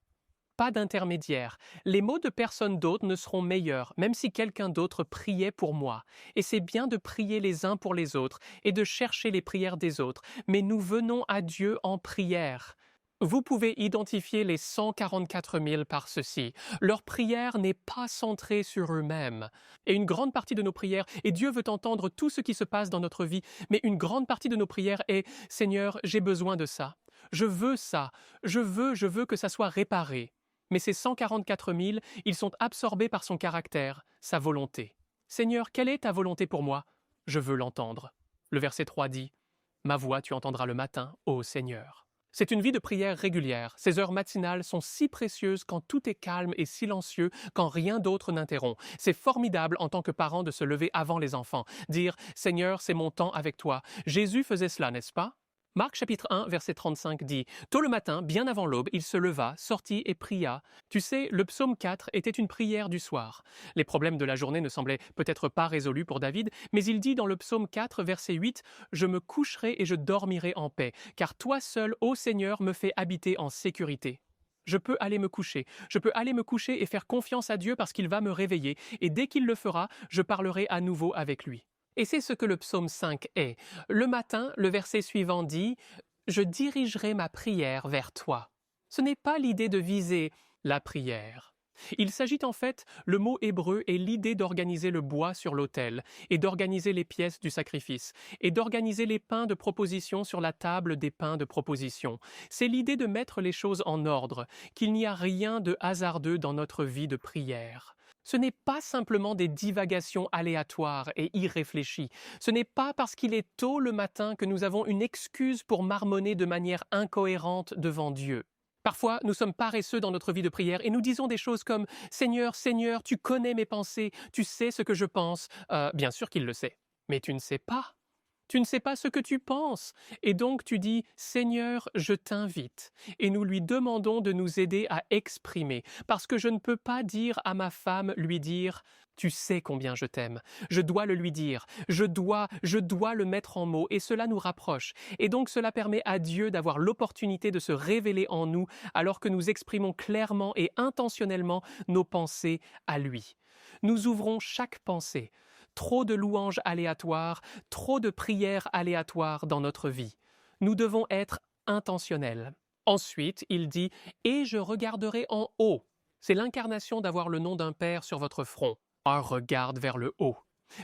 [SPEAKER 4] Pas d'intermédiaire. Les mots de personne d'autre ne seront meilleurs, même si quelqu'un d'autre priait pour moi. Et c'est bien de prier les uns pour les autres et de chercher les prières des autres, mais nous venons à Dieu en prière. Vous pouvez identifier les 144 000 par ceci. Leur prière n'est pas centrée sur eux-mêmes. Et une grande partie de nos prières, et Dieu veut entendre tout ce qui se passe dans notre vie, mais une grande partie de nos prières est « Seigneur, j'ai besoin de ça. Je veux ça. Je veux que ça soit réparé. » Mais ces 144 000, ils sont absorbés par son caractère, sa volonté. « Seigneur, quelle est ta volonté pour moi? Je veux l'entendre. » Le verset 3 dit « Ma voix tu entendras le matin, ô Seigneur. » C'est une vie de prière régulière. Ces heures matinales sont si précieuses quand tout est calme et silencieux, quand rien d'autre n'interrompt. C'est formidable en tant que parent de se lever avant les enfants, dire « Seigneur, c'est mon temps avec toi ». Jésus faisait cela, n'est-ce pas? Marc chapitre 1, verset 35 dit « Tôt le matin, bien avant l'aube, il se leva, sortit et pria. » Tu sais, le psaume 4 était une prière du soir. Les problèmes de la journée ne semblaient peut-être pas résolus pour David, mais il dit dans le psaume 4, verset 8 « Je me coucherai et je dormirai en paix, car toi seul, ô Seigneur, me fais habiter en sécurité. » Je peux aller me coucher et faire confiance à Dieu parce qu'il va me réveiller, et dès qu'il le fera, je parlerai à nouveau avec lui. Et c'est ce que le psaume 5 est. Le matin, le verset suivant dit « Je dirigerai ma prière vers toi ». Ce n'est pas l'idée de viser la prière. Il s'agit en fait, le mot hébreu est l'idée d'organiser le bois sur l'autel et d'organiser les pièces du sacrifice et d'organiser les pains de proposition sur la table des pains de proposition. C'est l'idée de mettre les choses en ordre, qu'il n'y a rien de hasardeux dans notre vie de prière. Ce n'est pas simplement des divagations aléatoires et irréfléchies. Ce n'est pas parce qu'il est tôt le matin que nous avons une excuse pour marmonner de manière incohérente devant Dieu. Parfois, nous sommes paresseux dans notre vie de prière et nous disons des choses comme « Seigneur, Seigneur, tu connais mes pensées, tu sais ce que je pense. » Bien sûr qu'il le sait, mais tu ne sais pas. Tu ne sais pas ce que tu penses. Et donc tu dis, Seigneur, je t'invite. Et nous lui demandons de nous aider à exprimer, parce que je ne peux pas dire à ma femme, lui dire, tu sais combien je t'aime. Je dois le lui dire. Je dois le mettre en mots. Et cela nous rapproche. Et donc cela permet à Dieu d'avoir l'opportunité de se révéler en nous alors que nous exprimons clairement et intentionnellement nos pensées à lui. Nous ouvrons chaque pensée. Trop de louanges aléatoires, trop de prières aléatoires dans notre vie. Nous devons être intentionnels. Ensuite, il dit « Et je regarderai en haut ». C'est l'incarnation d'avoir le nom d'un Père sur votre front. Ah, regarde vers le haut.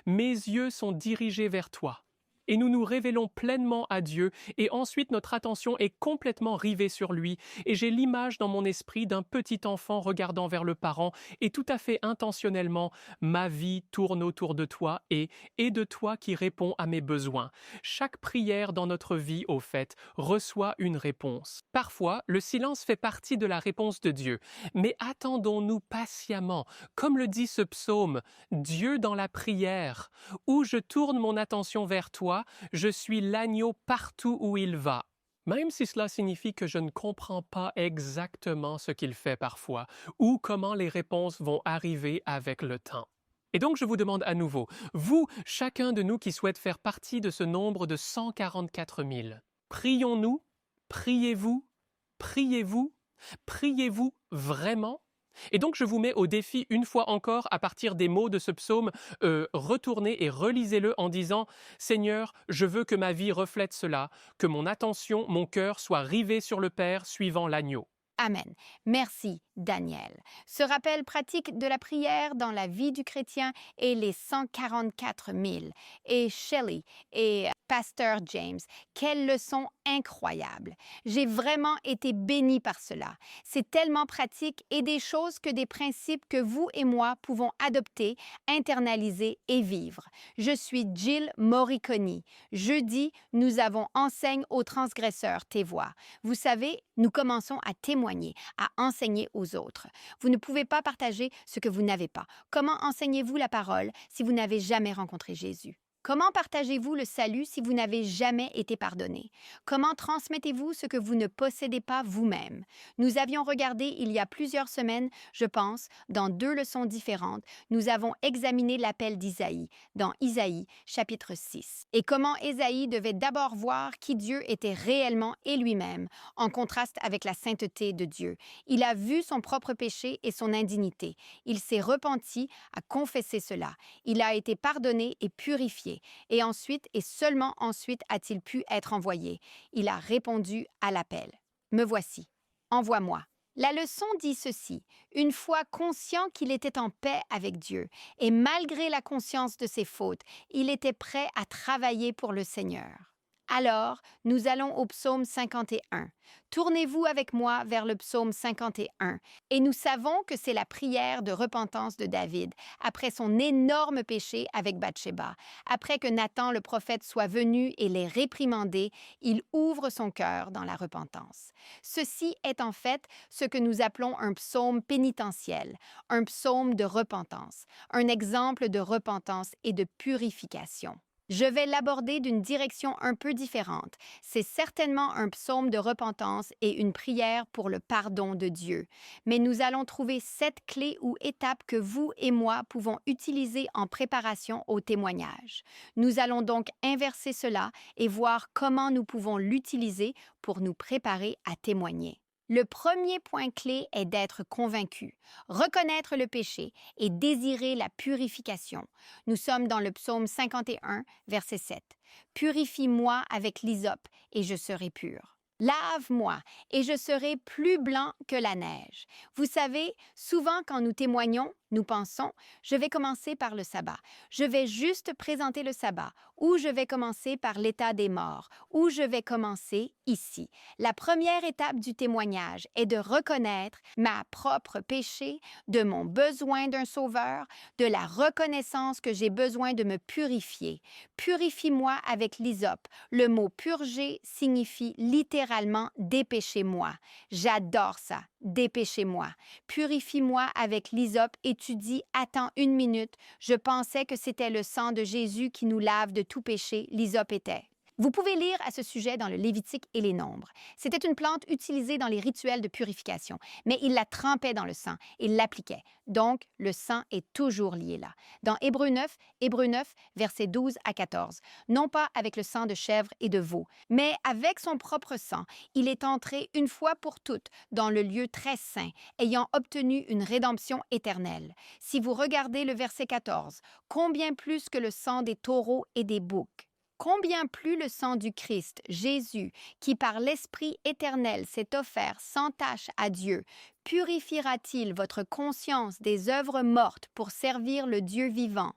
[SPEAKER 4] Mes yeux sont dirigés vers toi. Et nous nous révélons pleinement à Dieu, et ensuite notre attention est complètement rivée sur lui, et j'ai l'image dans mon esprit d'un petit enfant regardant vers le parent, et tout à fait intentionnellement, ma vie tourne autour de toi, et de toi qui réponds à mes besoins. Chaque prière dans notre vie, au fait, reçoit une réponse. Parfois, le silence fait partie de la réponse de Dieu, mais attendons-nous patiemment, comme le dit ce psaume, Dieu dans la prière, où je tourne mon attention vers toi, je suis l'agneau partout où il va. Même si cela signifie que je ne comprends pas exactement ce qu'il fait parfois, ou comment les réponses vont arriver avec le temps. Et donc je vous demande à nouveau, vous, chacun de nous qui souhaite faire partie de ce nombre de 144 000, prions-nous, priez-vous, priez-vous, priez-vous vraiment? Et donc je vous mets au défi une fois encore à partir des mots de ce psaume, retournez et relisez-le en disant « Seigneur, je veux que ma vie reflète cela, que mon attention, mon cœur soit rivé sur le Père suivant l'agneau. »
[SPEAKER 5] Amen. Merci, Daniel. Ce rappel pratique de la prière dans la vie du chrétien et les 144 000. Et Shelley et Pasteur James, quelle leçon incroyable. J'ai vraiment été bénie par cela. C'est tellement pratique et des choses que des principes que vous et moi pouvons adopter, internaliser et vivre. Je suis Jill Moriconi. Jeudi, nous avons Enseigne aux transgresseurs tes voix. Vous savez, nous commençons à témoigner, à enseigner aux autres. Vous ne pouvez pas partager ce que vous n'avez pas. Comment enseignez-vous la parole si vous n'avez jamais rencontré Jésus? Comment partagez-vous le salut si vous n'avez jamais été pardonné? Comment transmettez-vous ce que vous ne possédez pas vous-même? Nous avions regardé il y a plusieurs semaines, je pense, dans 2 leçons différentes, nous avons examiné l'appel d'Isaïe, dans Isaïe, chapitre 6, et comment Isaïe devait d'abord voir qui Dieu était réellement et lui-même, en contraste avec la sainteté de Dieu. Il a vu son propre péché et son indignité. Il s'est repenti, a confessé cela. Il a été pardonné et purifié. Et ensuite, et seulement ensuite, a-t-il pu être envoyé. Il a répondu à l'appel. Me voici. Envoie-moi. La leçon dit ceci. Une fois conscient qu'il était en paix avec Dieu, et malgré la conscience de ses fautes, il était prêt à travailler pour le Seigneur. Alors, nous allons au psaume 51. Tournez-vous avec moi vers le psaume 51. Et nous savons que c'est la prière de repentance de David, après son énorme péché avec Bathsheba. Après que Nathan le prophète soit venu et les réprimander, il ouvre son cœur dans la repentance. Ceci est en fait ce que nous appelons un psaume pénitentiel, un psaume de repentance, un exemple de repentance et de purification. Je vais l'aborder d'une direction un peu différente. C'est certainement un psaume de repentance et une prière pour le pardon de Dieu. Mais nous allons trouver 7 clés ou étapes que vous et moi pouvons utiliser en préparation au témoignage. Nous allons donc inverser cela et voir comment nous pouvons l'utiliser pour nous préparer à témoigner. Le premier point clé est d'être convaincu, reconnaître le péché et désirer la purification. Nous sommes dans le psaume 51, verset 7. « Purifie-moi avec l'hysope et je serai pur. » Lave-moi et je serai plus blanc que la neige. Vous savez, souvent quand nous témoignons, nous pensons « je vais commencer par le sabbat, je vais juste présenter le sabbat » ou « je vais commencer par l'état des morts » ou « je vais commencer ici ». La première étape du témoignage est de reconnaître ma propre péché, de mon besoin d'un sauveur, de la reconnaissance que j'ai besoin de me purifier. Purifie-moi avec l'hysope. Le mot « purger » signifie littéralement littéralement « dépêchez-moi ». J'adore ça, « dépêchez-moi ». Purifie-moi avec l'hysope et tu dis « attends une minute, je pensais que c'était le sang de Jésus qui nous lave de tout péché, l'hysope était ». Vous pouvez lire à ce sujet dans le Lévitique et les Nombres. C'était une plante utilisée dans les rituels de purification, mais il la trempait dans le sang et l'appliquait. Donc, le sang est toujours lié là. Dans Hébreux 9, versets 12 à 14, non pas avec le sang de chèvre et de veau, mais avec son propre sang, il est entré une fois pour toutes dans le lieu très saint, ayant obtenu une rédemption éternelle. Si vous regardez le verset 14, combien plus que le sang des taureaux et des boucs? Combien plus le sang du Christ, Jésus, qui par l'Esprit éternel s'est offert sans tache à Dieu, purifiera-t-il votre conscience des œuvres mortes pour servir le Dieu vivant?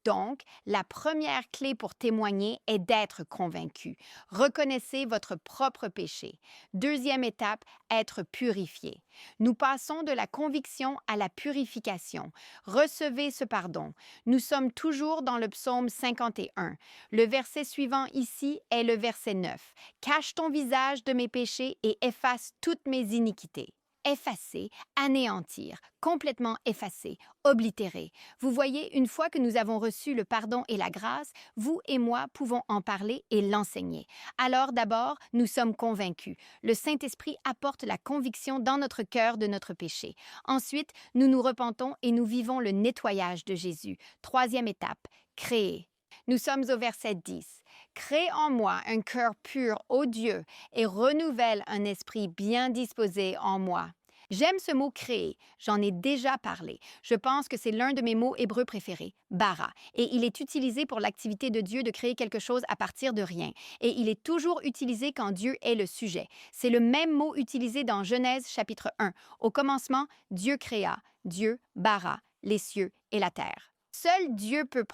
[SPEAKER 5] Donc, la première clé pour témoigner est d'être convaincu. Reconnaissez votre propre péché. Deuxième étape, être purifié. Nous passons de la conviction à la purification. Recevez ce pardon. Nous sommes toujours dans le psaume 51. Le verset suivant ici est le verset 9. « Cache ton visage de mes péchés et efface toutes mes iniquités. » Effacer, anéantir, complètement effacer, oblitérer. Vous voyez, une fois que nous avons reçu le pardon et la grâce, vous et moi pouvons en parler et l'enseigner. Alors d'abord, nous sommes convaincus. Le Saint-Esprit apporte la conviction dans notre cœur de notre péché. Ensuite, nous nous repentons et nous vivons le nettoyage de Jésus. Troisième étape, créer. Nous sommes au verset 10. « Crée en moi un cœur pur, ô Dieu, et renouvelle un esprit bien disposé en moi. » J'aime ce mot « créer », j'en ai déjà parlé. Je pense que c'est l'un de mes mots hébreux préférés, « bara », et il est utilisé pour l'activité de Dieu de créer quelque chose à partir de rien. Et il est toujours utilisé quand Dieu est le sujet. C'est le même mot utilisé dans Genèse chapitre 1. Au commencement, Dieu créa, Dieu bara, les cieux et la terre. Seul Dieu peut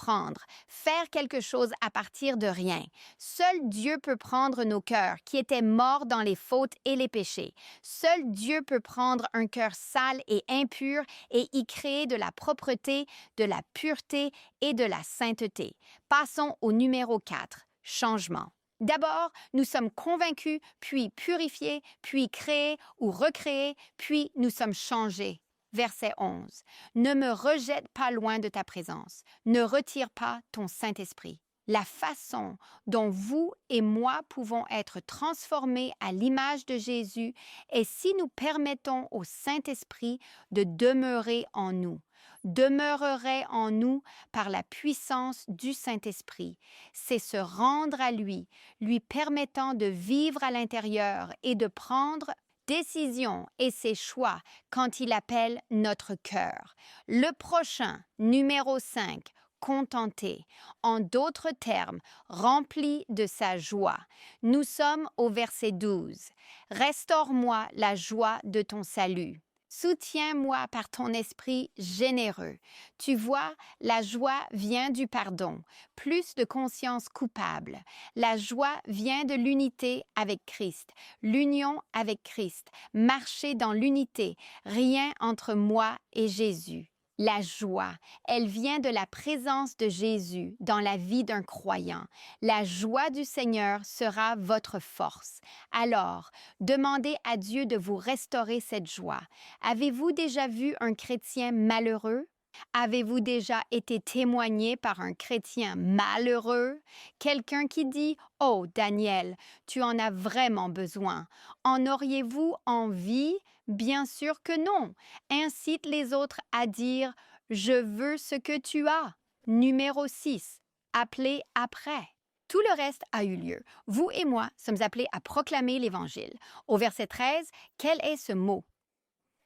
[SPEAKER 5] faire quelque chose à partir de rien. Seul Dieu peut prendre nos cœurs qui étaient morts dans les fautes et les péchés. Seul Dieu peut prendre un cœur sale et impur et y créer de la propreté, de la pureté et de la sainteté. Passons au numéro 4, changement. D'abord, nous sommes convaincus, puis purifiés, puis créés ou recréés, puis nous sommes changés. Verset 11. « Ne me rejette pas loin de ta présence. Ne retire pas ton Saint-Esprit. » La façon dont vous et moi pouvons être transformés à l'image de Jésus est si nous permettons au Saint-Esprit de demeurer en nous. Demeurerait en nous par la puissance du Saint-Esprit. C'est se rendre à lui, lui permettant de vivre à l'intérieur et de prendre décisions et ses choix quand il appelle notre cœur. Le prochain, numéro 5, contenté. En d'autres termes, rempli de sa joie. Nous sommes au verset 12. « Restaure-moi la joie de ton salut. » Soutiens-moi par ton esprit généreux. Tu vois, la joie vient du pardon, plus de conscience coupable. La joie vient de l'unité avec Christ, l'union avec Christ, marcher dans l'unité, rien entre moi et Jésus. La joie, elle vient de la présence de Jésus dans la vie d'un croyant. La joie du Seigneur sera votre force. Alors, demandez à Dieu de vous restaurer cette joie. Avez-vous déjà vu un chrétien malheureux? Avez-vous déjà été témoigné par un chrétien malheureux? Quelqu'un qui dit « Oh, Daniel, tu en as vraiment besoin. En auriez-vous envie? » Bien sûr que non. Incite les autres à dire « Je veux ce que tu as ». Numéro 6. Appelez après. Tout le reste a eu lieu. Vous et moi sommes appelés à proclamer l'Évangile. Au verset 13, quel est ce mot?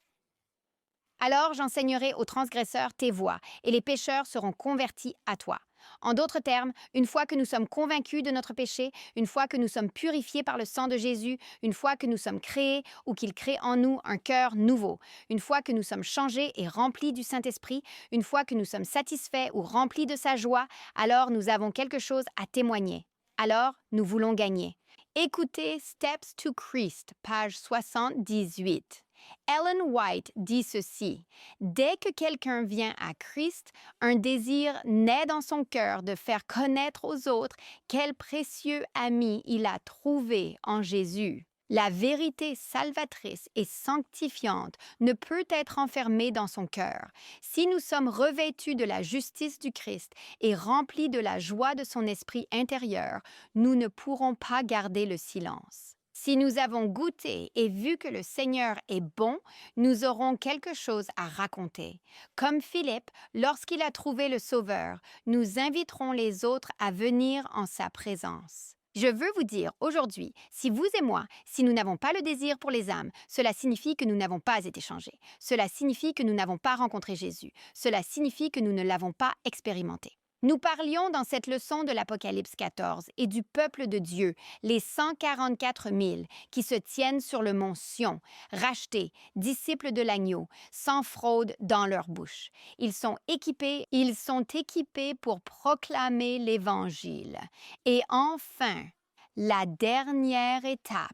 [SPEAKER 5] « Alors j'enseignerai aux transgresseurs tes voies, et les pécheurs seront convertis à toi. » En d'autres termes, une fois que nous sommes convaincus de notre péché, une fois que nous sommes purifiés par le sang de Jésus, une fois que nous sommes créés ou qu'il crée en nous un cœur nouveau, une fois que nous sommes changés et remplis du Saint-Esprit, une fois que nous sommes satisfaits ou remplis de sa joie, alors nous avons quelque chose à témoigner. Alors, nous voulons gagner. Écoutez Steps to Christ, page 78. Ellen White dit ceci: dès que quelqu'un vient à Christ, un désir naît dans son cœur de faire connaître aux autres quel précieux ami il a trouvé en Jésus. La vérité salvatrice et sanctifiante ne peut être enfermée dans son cœur. Si nous sommes revêtus de la justice du Christ et remplis de la joie de son esprit intérieur, nous ne pourrons pas garder le silence. Si nous avons goûté et vu que le Seigneur est bon, nous aurons quelque chose à raconter. Comme Philippe, lorsqu'il a trouvé le Sauveur, nous inviterons les autres à venir en sa présence. Je veux vous dire aujourd'hui, si vous et moi, si nous n'avons pas le désir pour les âmes, cela signifie que nous n'avons pas été changés. Cela signifie que nous n'avons pas rencontré Jésus. Cela signifie que nous ne l'avons pas expérimenté. Nous parlions dans cette leçon de l'Apocalypse 14 et du peuple de Dieu, les 144 000 qui se tiennent sur le mont Sion, rachetés, disciples de l'agneau, sans fraude dans leur bouche. Ils sont équipés pour proclamer l'Évangile. Et enfin, la dernière étape.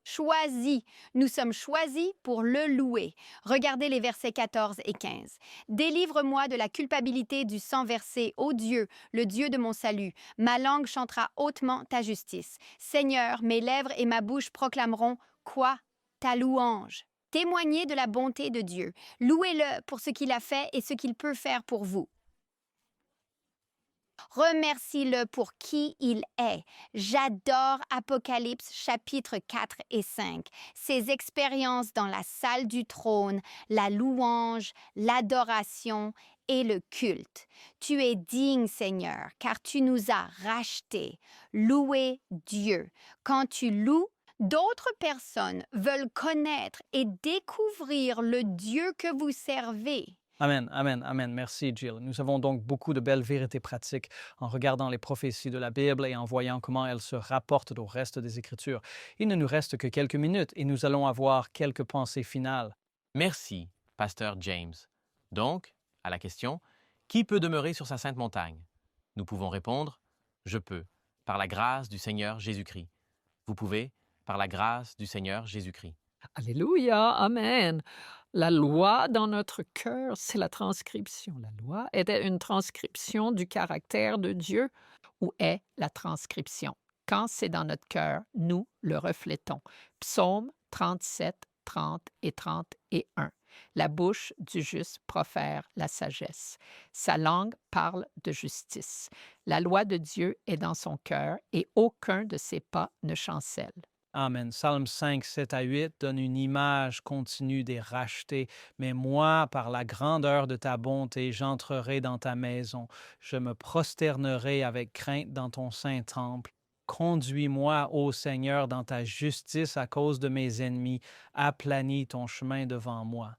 [SPEAKER 5] Choisis. Nous sommes choisis pour le louer. Regardez les versets 14 et 15. « Délivre-moi de la culpabilité du sang versé, ô Dieu, le Dieu de mon salut. Ma langue chantera hautement ta justice. Seigneur, mes lèvres et ma bouche proclameront quoi? Ta louange. » Témoignez de la bonté de Dieu. Louez-le pour ce qu'il a fait et ce qu'il peut faire pour vous. Remercie-le pour qui il est. J'adore Apocalypse chapitre 4 et 5. Ses expériences dans la salle du trône, la louange, l'adoration et le culte. Tu es digne, Seigneur, car tu nous as rachetés. Louez Dieu. Quand tu loues, d'autres personnes veulent connaître et découvrir le Dieu que vous servez.
[SPEAKER 8] Amen, amen, amen. Merci, Jill. Nous avons donc beaucoup de belles vérités pratiques en regardant les prophéties de la Bible et en voyant comment elles se rapportent au reste des Écritures. Il ne nous reste que quelques minutes et nous allons avoir quelques pensées finales.
[SPEAKER 6] Merci, Pasteur James. Donc, à la question, qui peut demeurer sur sa sainte montagne? Nous pouvons répondre, je peux, par la grâce du Seigneur Jésus-Christ. Vous pouvez, par la grâce du Seigneur Jésus-Christ.
[SPEAKER 3] Alléluia, amen. La loi dans notre cœur, c'est la transcription. La loi était une transcription du caractère de Dieu. Où est la transcription? Quand c'est dans notre cœur, nous le reflétons. Psaume 37, 30 et 31. La bouche du juste profère la sagesse. Sa langue parle de justice. La loi de Dieu est dans son cœur et aucun de ses pas ne chancelle.
[SPEAKER 8] Amen. Psalm 5, 7 à 8 donne une image continue des rachetés. Mais moi, par la grandeur de ta bonté, j'entrerai dans ta maison. Je me prosternerai avec crainte dans ton saint temple. Conduis-moi, ô Seigneur, dans ta justice à cause de mes ennemis. Aplanis ton chemin devant moi.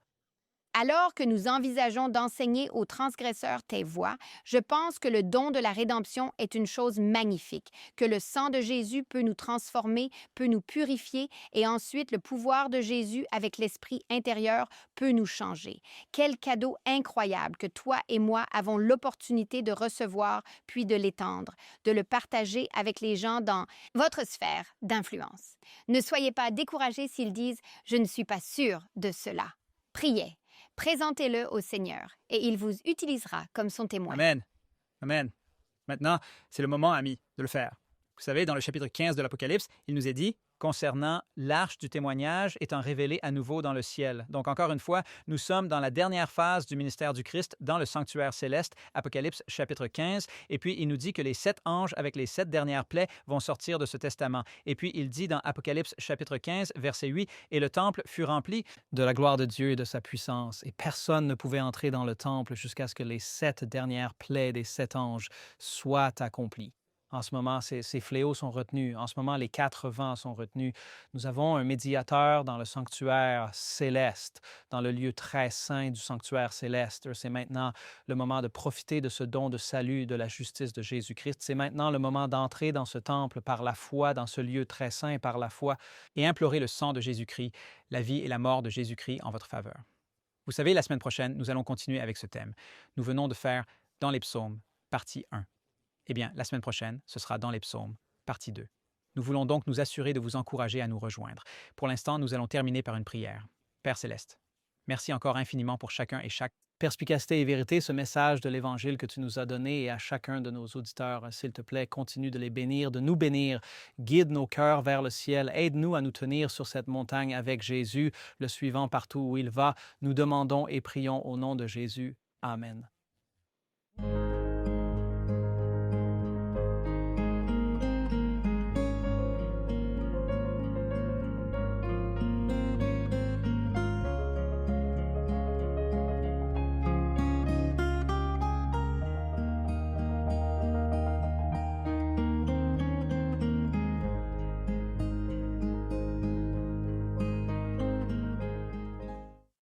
[SPEAKER 5] Alors que nous envisageons d'enseigner aux transgresseurs tes voies, je pense que le don de la rédemption est une chose magnifique, que le sang de Jésus peut nous transformer, peut nous purifier et ensuite le pouvoir de Jésus avec l'esprit intérieur peut nous changer. Quel cadeau incroyable que toi et moi avons l'opportunité de recevoir puis de l'étendre, de le partager avec les gens dans votre sphère d'influence. Ne soyez pas découragés s'ils disent « Je ne suis pas sûr de cela ». Priez. Présentez-le au Seigneur et il vous utilisera comme son témoin.
[SPEAKER 1] Amen. Amen. Maintenant, c'est le moment, amis, de le faire. Vous savez, dans le chapitre 15 de l'Apocalypse, il nous est dit concernant l'arche du témoignage étant révélée à nouveau dans le ciel. Donc, encore une fois, nous sommes dans la dernière phase du ministère du Christ dans le sanctuaire céleste, Apocalypse chapitre 15. Et puis, il nous dit que les 7 anges avec les 7 dernières plaies vont sortir de ce testament. Et puis, il dit dans Apocalypse chapitre 15, verset 8, « Et le temple fut rempli
[SPEAKER 8] de la gloire de Dieu et de sa puissance. Et personne ne pouvait entrer dans le temple jusqu'à ce que les 7 dernières plaies des 7 anges soient accomplies. » En ce moment, ces fléaux sont retenus. En ce moment, les 4 vents sont retenus. Nous avons un médiateur dans le sanctuaire céleste, dans le lieu très saint du sanctuaire céleste. C'est maintenant le moment de profiter de ce don de salut, de la justice de Jésus-Christ. C'est maintenant le moment d'entrer dans ce temple par la foi, dans ce lieu très saint par la foi,
[SPEAKER 1] et implorer le sang de Jésus-Christ, la vie et la mort de Jésus-Christ en votre faveur. Vous savez, la semaine prochaine, nous allons continuer avec ce thème. Nous venons de faire Dans les psaumes, partie 1. Eh bien, la semaine prochaine, ce sera Dans les psaumes, partie 2. Nous voulons donc nous assurer de vous encourager à nous rejoindre. Pour l'instant, nous allons terminer par une prière. Père céleste, merci encore infiniment pour chacun et chaque
[SPEAKER 8] Perspicacité et vérité, ce message de l'Évangile que tu nous as donné et à chacun de nos auditeurs, s'il te plaît, continue de les bénir, de nous bénir, guide nos cœurs vers le ciel, aide-nous à nous tenir sur cette montagne avec Jésus, le suivant partout où il va. Nous demandons et prions au nom de Jésus. Amen.